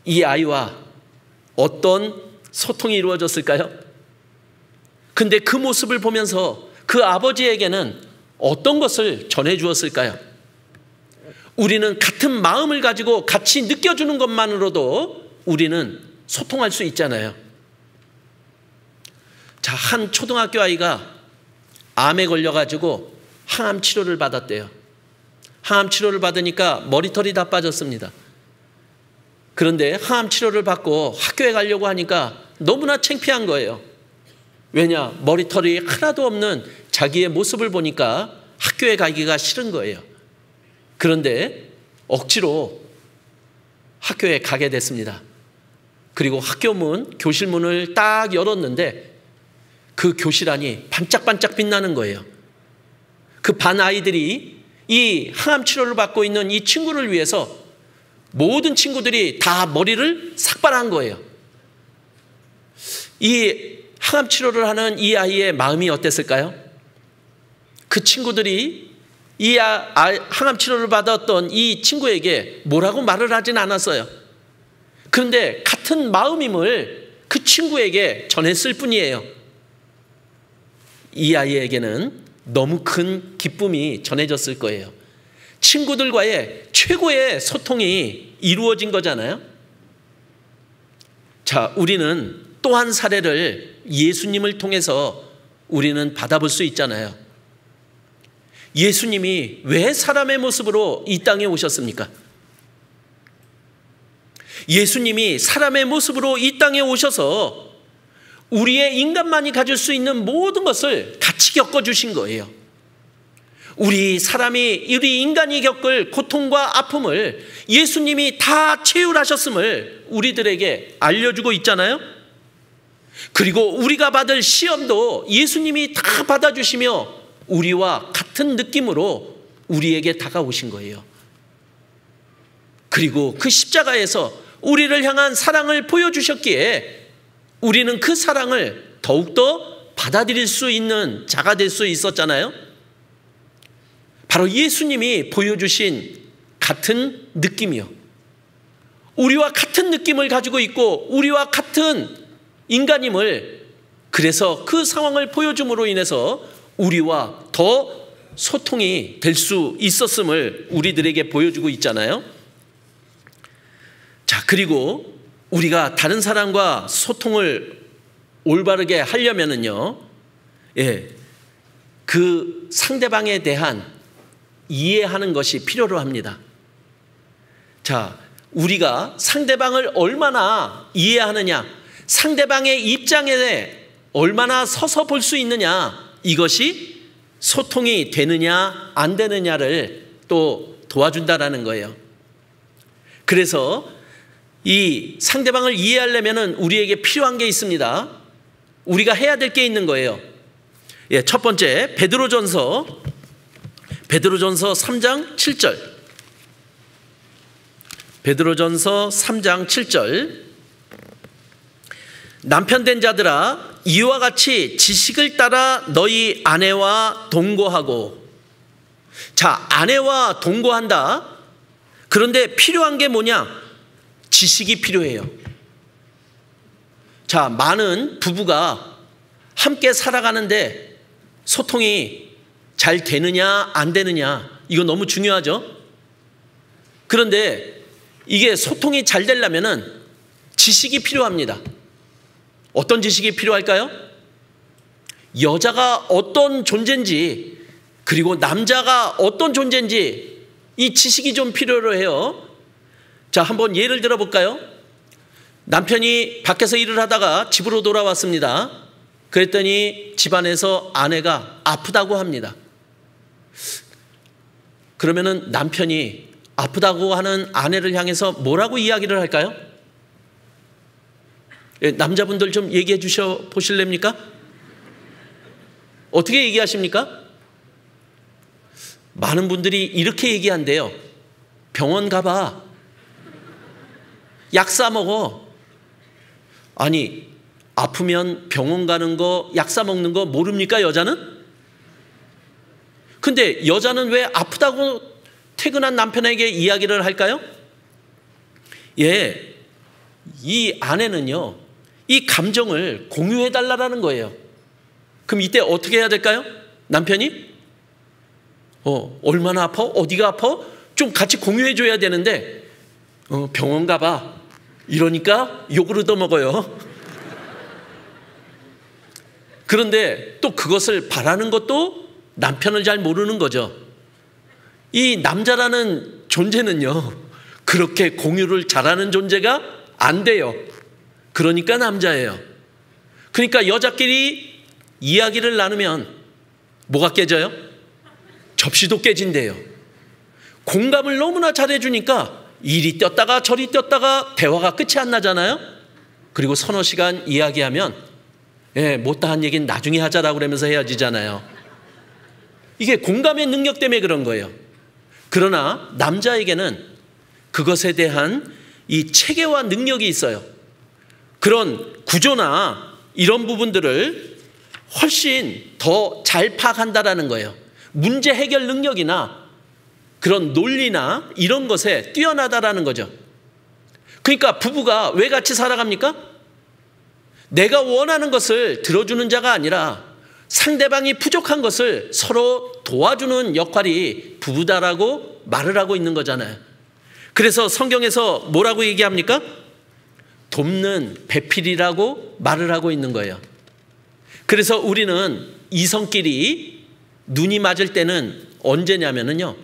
이 아이와 어떤 소통이 이루어졌을까요? 근데 그 모습을 보면서 그 아버지에게는 어떤 것을 전해주었을까요? 우리는 같은 마음을 가지고 같이 느껴주는 것만으로도 우리는 소통할 수 있잖아요. 자, 한 초등학교 아이가 암에 걸려가지고 항암 치료를 받았대요. 항암 치료를 받으니까 머리털이 다 빠졌습니다. 그런데 항암 치료를 받고 학교에 가려고 하니까 너무나 창피한 거예요. 왜냐? 머리털이 하나도 없는 자기의 모습을 보니까 학교에 가기가 싫은 거예요. 그런데 억지로 학교에 가게 됐습니다. 그리고 학교 문, 교실 문을 딱 열었는데 그 교실 안이 반짝반짝 빛나는 거예요. 그 반 아이들이 이 항암 치료를 받고 있는 이 친구를 위해서 모든 친구들이 다 머리를 삭발한 거예요. 이 항암 치료를 하는 이 아이의 마음이 어땠을까요? 그 친구들이 이 항암 치료를 받았던 이 친구에게 뭐라고 말을 하진 않았어요. 그런데 같은 마음임을 그 친구에게 전했을 뿐이에요. 이 아이에게는 너무 큰 기쁨이 전해졌을 거예요. 친구들과의 최고의 소통이 이루어진 거잖아요. 자, 우리는 또 한 사례를 예수님을 통해서 우리는 받아볼 수 있잖아요. 예수님이 왜 사람의 모습으로 이 땅에 오셨습니까? 예수님이 사람의 모습으로 이 땅에 오셔서 우리의 인간만이 가질 수 있는 모든 것을 같이 겪어주신 거예요. 우리 인간이 겪을 고통과 아픔을 예수님이 다 체휼하셨음을 우리들에게 알려주고 있잖아요. 그리고 우리가 받을 시험도 예수님이 다 받아주시며 우리와 같은 느낌으로 우리에게 다가오신 거예요. 그리고 그 십자가에서 우리를 향한 사랑을 보여주셨기에 우리는 그 사랑을 더욱더 받아들일 수 있는 자가 될 수 있었잖아요. 바로 예수님이 보여주신 같은 느낌이요. 우리와 같은 느낌을 가지고 있고 우리와 같은 인간임을, 그래서 그 상황을 보여줌으로 인해서 우리와 더 소통이 될 수 있었음을 우리들에게 보여주고 있잖아요. 자, 그리고 우리가 다른 사람과 소통을 올바르게 하려면은요, 그 상대방에 대한 이해하는 것이 필요로 합니다. 자, 우리가 상대방을 얼마나 이해하느냐, 상대방의 입장에 얼마나 서서 볼 수 있느냐, 이것이 소통이 되느냐 안 되느냐를 또 도와준다라는 거예요. 그래서 이 상대방을 이해하려면 우리에게 필요한 게 있습니다. 우리가 해야 될 게 있는 거예요. 첫 번째, 베드로전서 3장 7절. 베드로전서 3장 7절. 남편된 자들아, 이와 같이 지식을 따라 너희 아내와 동거하고. 자, 아내와 동거한다. 그런데 필요한 게 뭐냐? 지식이 필요해요. 자, 많은 부부가 함께 살아가는데 소통이 잘 되느냐 안 되느냐, 이거 너무 중요하죠. 그런데 이게 소통이 잘 되려면 지식이 필요합니다. 어떤 지식이 필요할까요? 여자가 어떤 존재인지, 그리고 남자가 어떤 존재인지 이 지식이 좀 필요로 해요. 자, 한번 예를 들어볼까요? 남편이 밖에서 일을 하다가 집으로 돌아왔습니다. 그랬더니 집안에서 아내가 아프다고 합니다. 그러면은 남편이 아프다고 하는 아내를 향해서 뭐라고 이야기를 할까요? 남자분들 좀 얘기해 주셔 보실랍니까? 어떻게 얘기하십니까? 많은 분들이 이렇게 얘기한대요. 병원 가봐. 약 사 먹어. 아니, 아프면 병원 가는 거, 약 사 먹는 거 모릅니까, 여자는? 근데 여자는 왜 아프다고 퇴근한 남편에게 이야기를 할까요? 이 아내는요, 이 감정을 공유해달라는 거예요. 그럼 이때 어떻게 해야 될까요? 남편이? 얼마나 아파? 어디가 아파? 좀 같이 공유해줘야 되는데, 병원 가봐. 이러니까 욕을 얻어먹어요. 그런데 또 그것을 바라는 것도 남편을 잘 모르는 거죠. 이 남자라는 존재는요, 그렇게 공유를 잘하는 존재가 안 돼요. 그러니까 남자예요. 그러니까 여자끼리 이야기를 나누면 뭐가 깨져요? 접시도 깨진대요. 공감을 너무나 잘해주니까 이리 뛰었다가 저리 뛰었다가 대화가 끝이 안 나잖아요. 그리고 서너 시간 이야기하면 못다한 얘기는 나중에 하자라고 그러면서 헤어지잖아요. 이게 공감의 능력 때문에 그런 거예요. 그러나 남자에게는 그것에 대한 이 체계와 능력이 있어요. 그런 구조나 이런 부분들을 훨씬 더 잘 파악한다라는 거예요. 문제 해결 능력이나 그런 논리나 이런 것에 뛰어나다라는 거죠. 그러니까 부부가 왜 같이 살아갑니까? 내가 원하는 것을 들어주는 자가 아니라 상대방이 부족한 것을 서로 도와주는 역할이 부부다라고 말을 하고 있는 거잖아요. 그래서 성경에서 뭐라고 얘기합니까? 돕는 배필이라고 말을 하고 있는 거예요. 그래서 우리는 이성끼리 눈이 맞을 때는 언제냐면요.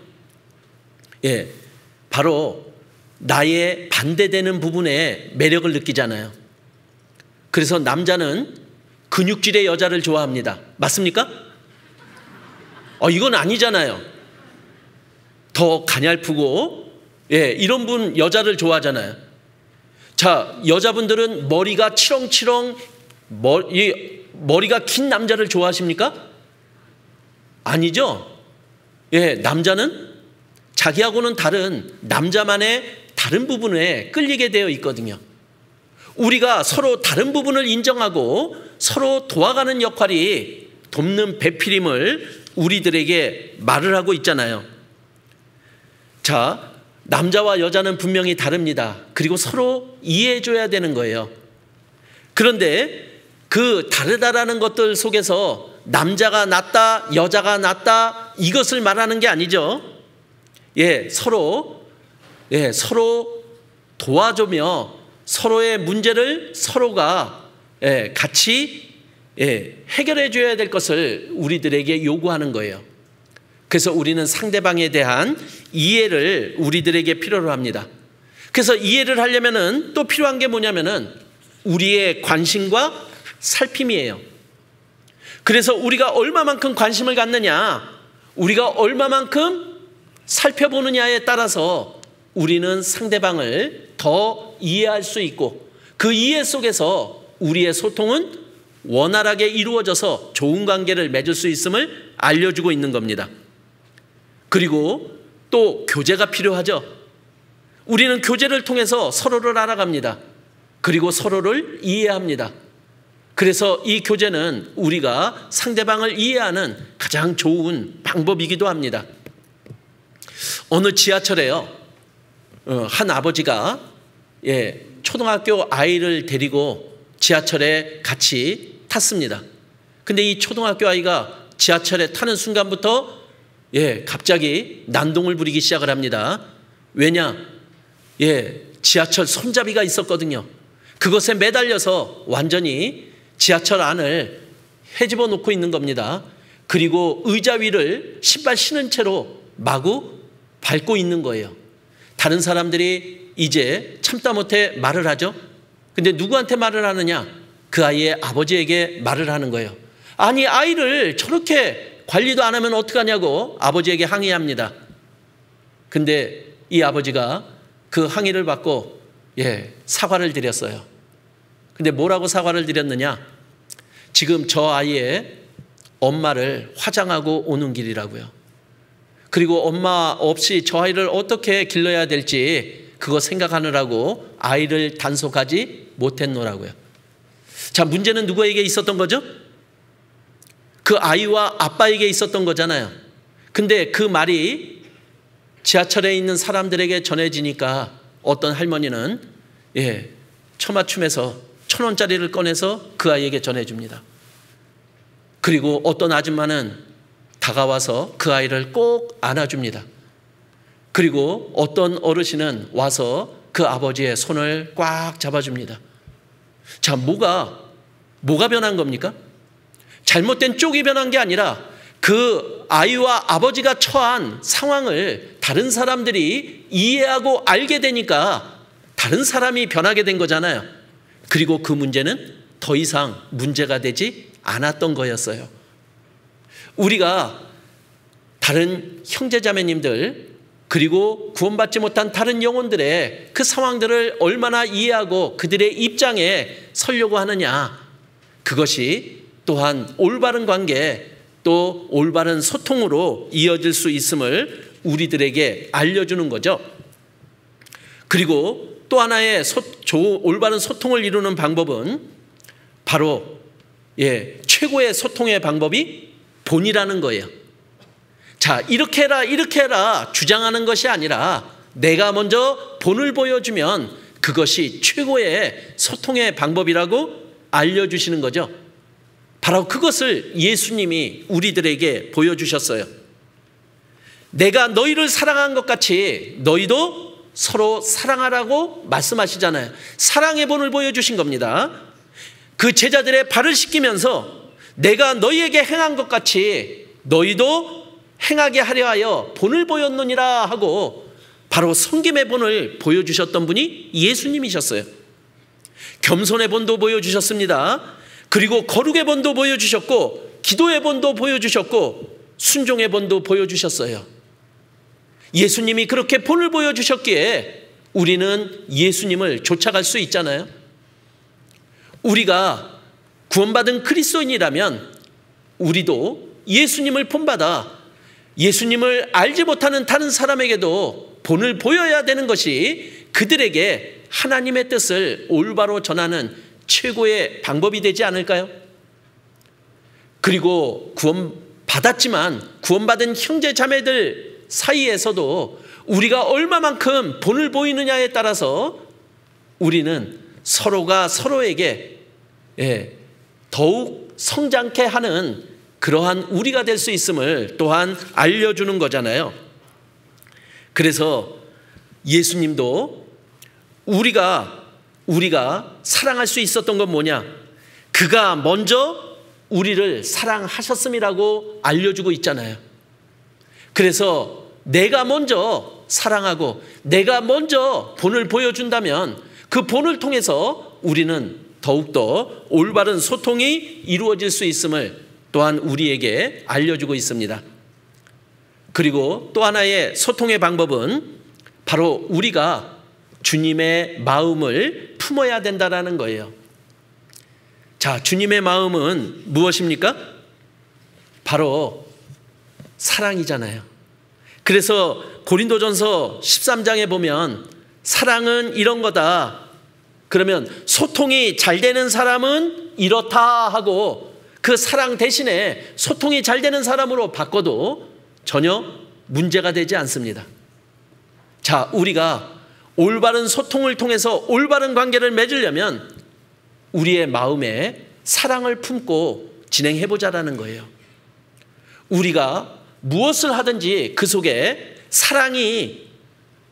바로 나의 반대되는 부분에 매력을 느끼잖아요. 그래서 남자는 근육질의 여자를 좋아합니다. 맞습니까? 이건 아니잖아요. 더 가냘프고 이런 분 여자를 좋아하잖아요. 자, 여자분들은 머리가 치렁치렁 머리가 긴 남자를 좋아하십니까? 아니죠. 남자는 자기하고는 다른 남자만의 다른 부분에 끌리게 되어 있거든요. 우리가 서로 다른 부분을 인정하고 서로 도와가는 역할이 돕는 배필임을 우리들에게 말을 하고 있잖아요. 자, 남자와 여자는 분명히 다릅니다. 그리고 서로 이해해줘야 되는 거예요. 그런데 그 다르다라는 것들 속에서 남자가 낫다, 여자가 낫다 이것을 말하는 게 아니죠. 서로 도와주며 서로의 문제를 서로가 같이 해결해 줘야 될 것을 우리들에게 요구하는 거예요. 그래서 우리는 상대방에 대한 이해를 우리들에게 필요로 합니다. 그래서 이해를 하려면은 또 필요한 게 뭐냐면은 우리의 관심과 살핌이에요. 그래서 우리가 얼마만큼 관심을 갖느냐, 우리가 얼마만큼 살펴보느냐에 따라서 우리는 상대방을 더 이해할 수 있고 그 이해 속에서 우리의 소통은 원활하게 이루어져서 좋은 관계를 맺을 수 있음을 알려주고 있는 겁니다. 그리고 또 교제가 필요하죠. 우리는 교제를 통해서 서로를 알아갑니다. 그리고 서로를 이해합니다. 그래서 이 교제는 우리가 상대방을 이해하는 가장 좋은 방법이기도 합니다. 어느 지하철에요, 한 아버지가 초등학교 아이를 데리고 지하철에 같이 탔습니다. 근데 이 초등학교 아이가 지하철에 타는 순간부터 갑자기 난동을 부리기 시작을 합니다. 왜냐? 지하철 손잡이가 있었거든요. 그것에 매달려서 완전히 지하철 안을 헤집어 놓고 있는 겁니다. 그리고 의자 위를 신발 신은 채로 마구 밟고 있는 거예요. 다른 사람들이 이제 참다 못해 말을 하죠. 근데 누구한테 말을 하느냐? 그 아이의 아버지에게 말을 하는 거예요. 아니, 아이를 저렇게 관리도 안 하면 어떡하냐고 아버지에게 항의합니다. 근데 이 아버지가 그 항의를 받고 사과를 드렸어요. 근데 뭐라고 사과를 드렸느냐? 지금 저 아이의 엄마를 화장하고 오는 길이라고요. 그리고 엄마 없이 저 아이를 어떻게 길러야 될지 그거 생각하느라고 아이를 단속하지 못했노라고요. 자, 문제는 누구에게 있었던 거죠? 그 아이와 아빠에게 있었던 거잖아요. 근데 그 말이 지하철에 있는 사람들에게 전해지니까 어떤 할머니는 처맞춤에서 1,000원짜리를 꺼내서 그 아이에게 전해줍니다. 그리고 어떤 아줌마는 다가와서 그 아이를 꼭 안아줍니다. 그리고 어떤 어르신은 와서 그 아버지의 손을 꽉 잡아줍니다. 자, 뭐가 변한 겁니까? 잘못된 쪽이 변한 게 아니라 그 아이와 아버지가 처한 상황을 다른 사람들이 이해하고 알게 되니까 다른 사람이 변하게 된 거잖아요. 그리고 그 문제는 더 이상 문제가 되지 않았던 거였어요. 우리가 다른 형제자매님들 그리고 구원받지 못한 다른 영혼들의 그 상황들을 얼마나 이해하고 그들의 입장에 서려고 하느냐, 그것이 또한 올바른 관계 또 올바른 소통으로 이어질 수 있음을 우리들에게 알려주는 거죠. 그리고 또 하나의 올바른 소통을 이루는 방법은 바로 최고의 소통의 방법이 본이라는 거예요. 자, 이렇게 해라 주장하는 것이 아니라 내가 먼저 본을 보여주면 그것이 최고의 소통의 방법이라고 알려주시는 거죠. 바로 그것을 예수님이 우리들에게 보여주셨어요. 내가 너희를 사랑한 것 같이 너희도 서로 사랑하라고 말씀하시잖아요. 사랑의 본을 보여주신 겁니다. 그 제자들의 발을 씻기면서 내가 너희에게 행한 것 같이 너희도 행하게 하려 하여 본을 보였느니라 하고 바로 섬김의 본을 보여주셨던 분이 예수님이셨어요. 겸손의 본도 보여주셨습니다. 그리고 거룩의 본도 보여주셨고 기도의 본도 보여주셨고 순종의 본도 보여주셨어요. 예수님이 그렇게 본을 보여주셨기에 우리는 예수님을 쫓아갈 수 있잖아요. 우리가 구원받은 그리스도인이라면 우리도 예수님을 본받아 예수님을 알지 못하는 다른 사람에게도 본을 보여야 되는 것이 그들에게 하나님의 뜻을 올바로 전하는 최고의 방법이 되지 않을까요? 그리고 구원받았지만 구원받은 형제 자매들 사이에서도 우리가 얼마만큼 본을 보이느냐에 따라서 우리는 서로가 서로에게 더욱 성장케 하는 그러한 우리가 될 수 있음을 또한 알려주는 거잖아요. 그래서 예수님도 우리가 사랑할 수 있었던 건 뭐냐? 그가 먼저 우리를 사랑하셨음이라고 알려주고 있잖아요. 그래서 내가 먼저 사랑하고 내가 먼저 본을 보여준다면 그 본을 통해서 우리는 더욱더 올바른 소통이 이루어질 수 있음을 또한 우리에게 알려주고 있습니다. 그리고 또 하나의 소통의 방법은 바로 우리가 주님의 마음을 품어야 된다는 거예요. 자, 주님의 마음은 무엇입니까? 바로 사랑이잖아요. 그래서 고린도전서 13장에 보면 사랑은 이런 거다. 그러면 소통이 잘 되는 사람은 이렇다 하고 그 사랑 대신에 소통이 잘 되는 사람으로 바꿔도 전혀 문제가 되지 않습니다. 자, 우리가 올바른 소통을 통해서 올바른 관계를 맺으려면 우리의 마음에 사랑을 품고 진행해보자라는 거예요. 우리가 무엇을 하든지 그 속에 사랑이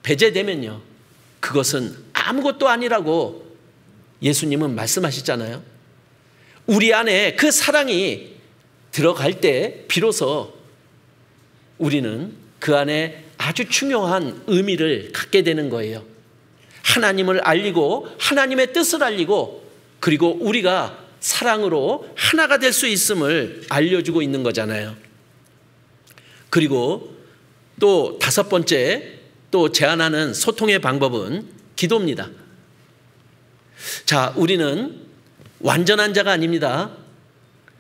배제되면요, 그것은 아무것도 아니라고 예수님은 말씀하시잖아요. 우리 안에 그 사랑이 들어갈 때 비로소 우리는 그 안에 아주 중요한 의미를 갖게 되는 거예요. 하나님을 알리고 하나님의 뜻을 알리고 그리고 우리가 사랑으로 하나가 될 수 있음을 알려주고 있는 거잖아요. 그리고 또 다섯 번째 또 제안하는 소통의 방법은 기도입니다. 자, 우리는 완전한 자가 아닙니다.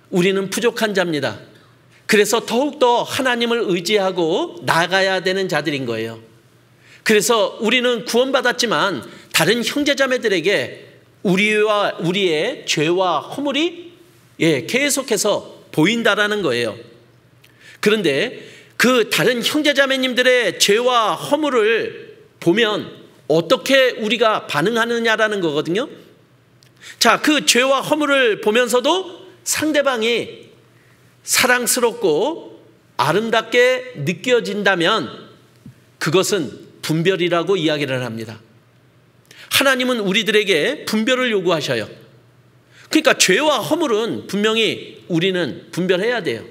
우리는 부족한 자입니다. 그래서 더욱더 하나님을 의지하고 나아가야 되는 자들인 거예요. 그래서 우리는 구원받았지만 다른 형제자매들에게 우리의 죄와 허물이 계속해서 보인다라는 거예요. 그런데 그 다른 형제자매님들의 죄와 허물을 보면 어떻게 우리가 반응하느냐라는 거거든요. 자, 그 죄와 허물을 보면서도 상대방이 사랑스럽고 아름답게 느껴진다면 그것은 분별이라고 이야기를 합니다. 하나님은 우리들에게 분별을 요구하셔요. 그러니까 죄와 허물은 분명히 우리는 분별해야 돼요.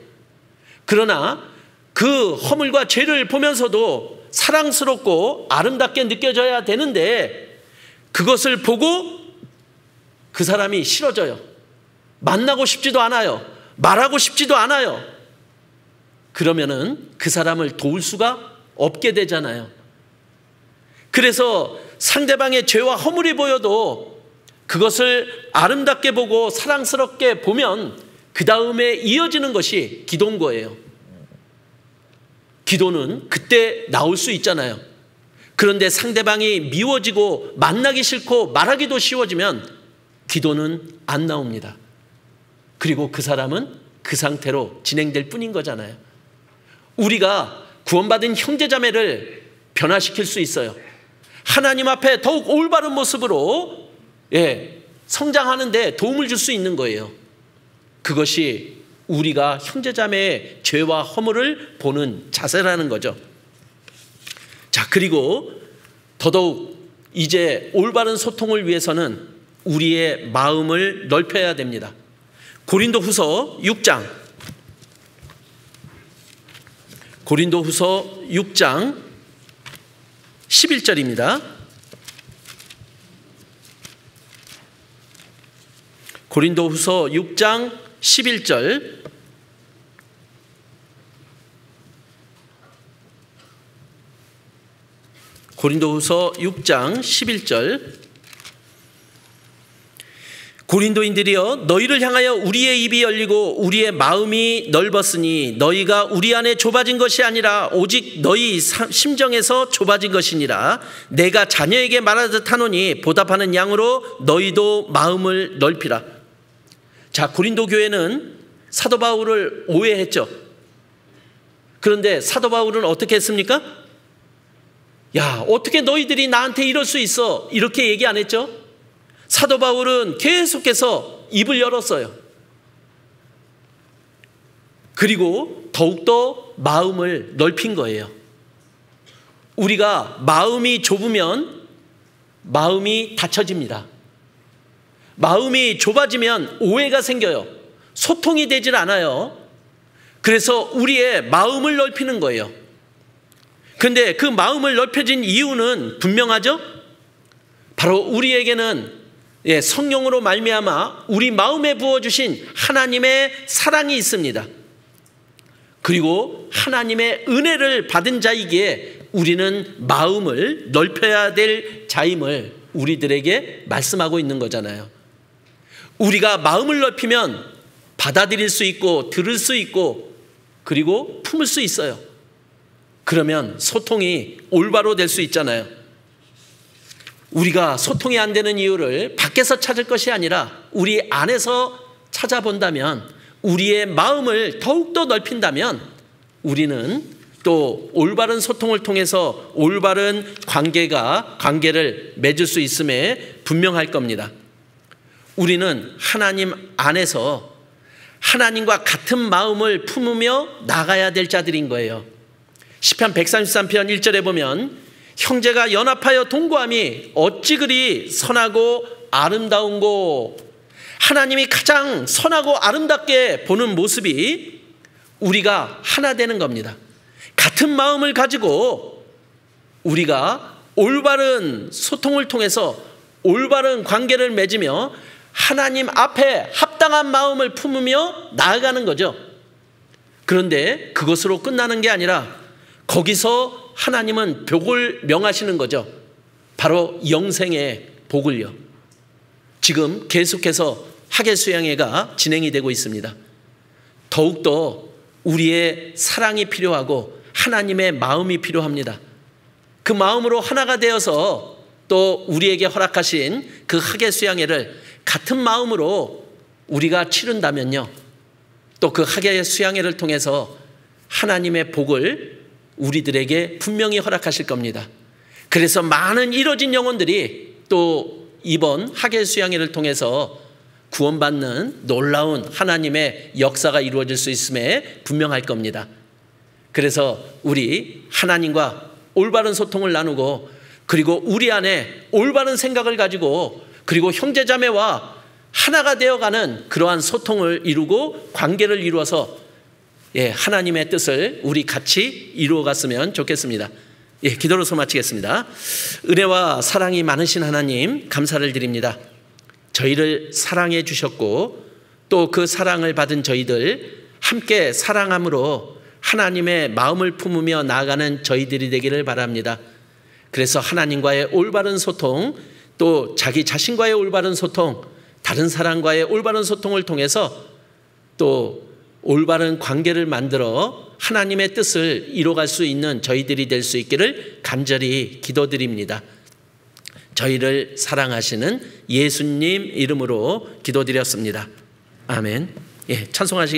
그러나 그 허물과 죄를 보면서도 사랑스럽고 아름답게 느껴져야 되는데 그것을 보고 그 사람이 싫어져요. 만나고 싶지도 않아요. 말하고 싶지도 않아요. 그러면은 그 사람을 도울 수가 없게 되잖아요. 그래서 상대방의 죄와 허물이 보여도 그것을 아름답게 보고 사랑스럽게 보면 그 다음에 이어지는 것이 기도인 거예요. 기도는 그때 나올 수 있잖아요. 그런데 상대방이 미워지고 만나기 싫고 말하기도 쉬워지면 기도는 안 나옵니다. 그리고 그 사람은 그 상태로 진행될 뿐인 거잖아요. 우리가 구원받은 형제자매를 변화시킬 수 있어요. 하나님 앞에 더욱 올바른 모습으로 성장하는 데 도움을 줄 수 있는 거예요. 그것이 우리가 형제자매의 죄와 허물을 보는 자세라는 거죠. 자, 그리고 더더욱 이제 올바른 소통을 위해서는 우리의 마음을 넓혀야 됩니다. 고린도후서 6장 11절입니다. 고린도후서 6장 11절. 고린도후서 6장 11절. 고린도인들이여, 너희를 향하여 우리의 입이 열리고 우리의 마음이 넓었으니 너희가 우리 안에 좁아진 것이 아니라 오직 너희 심정에서 좁아진 것이니라. 내가 자녀에게 말하듯 하노니 보답하는 양으로 너희도 마음을 넓히라. 자, 고린도 교회는 사도 바울을 오해했죠. 그런데 사도 바울은 어떻게 했습니까? 야, 어떻게 너희들이 나한테 이럴 수 있어? 이렇게 얘기 안 했죠? 사도 바울은 계속해서 입을 열었어요. 그리고 더욱더 마음을 넓힌 거예요. 우리가 마음이 좁으면 마음이 닫혀집니다. 마음이 좁아지면 오해가 생겨요. 소통이 되질 않아요. 그래서 우리의 마음을 넓히는 거예요. 그런데 그 마음을 넓혀진 이유는 분명하죠? 바로 우리에게는 성령으로 말미암아 우리 마음에 부어주신 하나님의 사랑이 있습니다. 그리고 하나님의 은혜를 받은 자이기에 우리는 마음을 넓혀야 될 자임을 우리들에게 말씀하고 있는 거잖아요. 우리가 마음을 넓히면 받아들일 수 있고 들을 수 있고 그리고 품을 수 있어요. 그러면 소통이 올바로 될 수 있잖아요. 우리가 소통이 안 되는 이유를 밖에서 찾을 것이 아니라 우리 안에서 찾아본다면, 우리의 마음을 더욱더 넓힌다면 우리는 또 올바른 소통을 통해서 올바른 관계를 맺을 수 있음에 분명할 겁니다. 우리는 하나님 안에서 하나님과 같은 마음을 품으며 나가야 될 자들인 거예요. 시편 133편 1절에 보면 형제가 연합하여 동거함이 어찌 그리 선하고 아름다운고. 하나님이 가장 선하고 아름답게 보는 모습이 우리가 하나 되는 겁니다. 같은 마음을 가지고 우리가 올바른 소통을 통해서 올바른 관계를 맺으며 하나님 앞에 합당한 마음을 품으며 나아가는 거죠. 그런데 그것으로 끝나는 게 아니라 거기서 하나님은 복을 명하시는 거죠. 바로 영생의 복을요. 지금 계속해서 학예수양회가 진행이 되고 있습니다. 더욱더 우리의 사랑이 필요하고 하나님의 마음이 필요합니다. 그 마음으로 하나가 되어서 또 우리에게 허락하신 그 학예수양회를 같은 마음으로 우리가 치른다면요, 또 그 학예수양회를 통해서 하나님의 복을 우리들에게 분명히 허락하실 겁니다. 그래서 많은 이뤄진 영혼들이 또 이번 학예수양회를 통해서 구원받는 놀라운 하나님의 역사가 이루어질 수 있음에 분명할 겁니다. 그래서 우리 하나님과 올바른 소통을 나누고, 그리고 우리 안에 올바른 생각을 가지고, 그리고 형제자매와 하나가 되어가는 그러한 소통을 이루고 관계를 이루어서 하나님의 뜻을 우리 같이 이루어갔으면 좋겠습니다. 기도로서 마치겠습니다. 은혜와 사랑이 많으신 하나님, 감사를 드립니다. 저희를 사랑해 주셨고 또 그 사랑을 받은 저희들 함께 사랑함으로 하나님의 마음을 품으며 나아가는 저희들이 되기를 바랍니다. 그래서 하나님과의 올바른 소통, 또 자기 자신과의 올바른 소통, 다른 사람과의 올바른 소통을 통해서 또 올바른 관계를 만들어 하나님의 뜻을 이뤄갈 수 있는 저희들이 될 수 있기를 간절히 기도드립니다. 저희를 사랑하시는 예수님 이름으로 기도드렸습니다. 아멘. 예, 찬송하시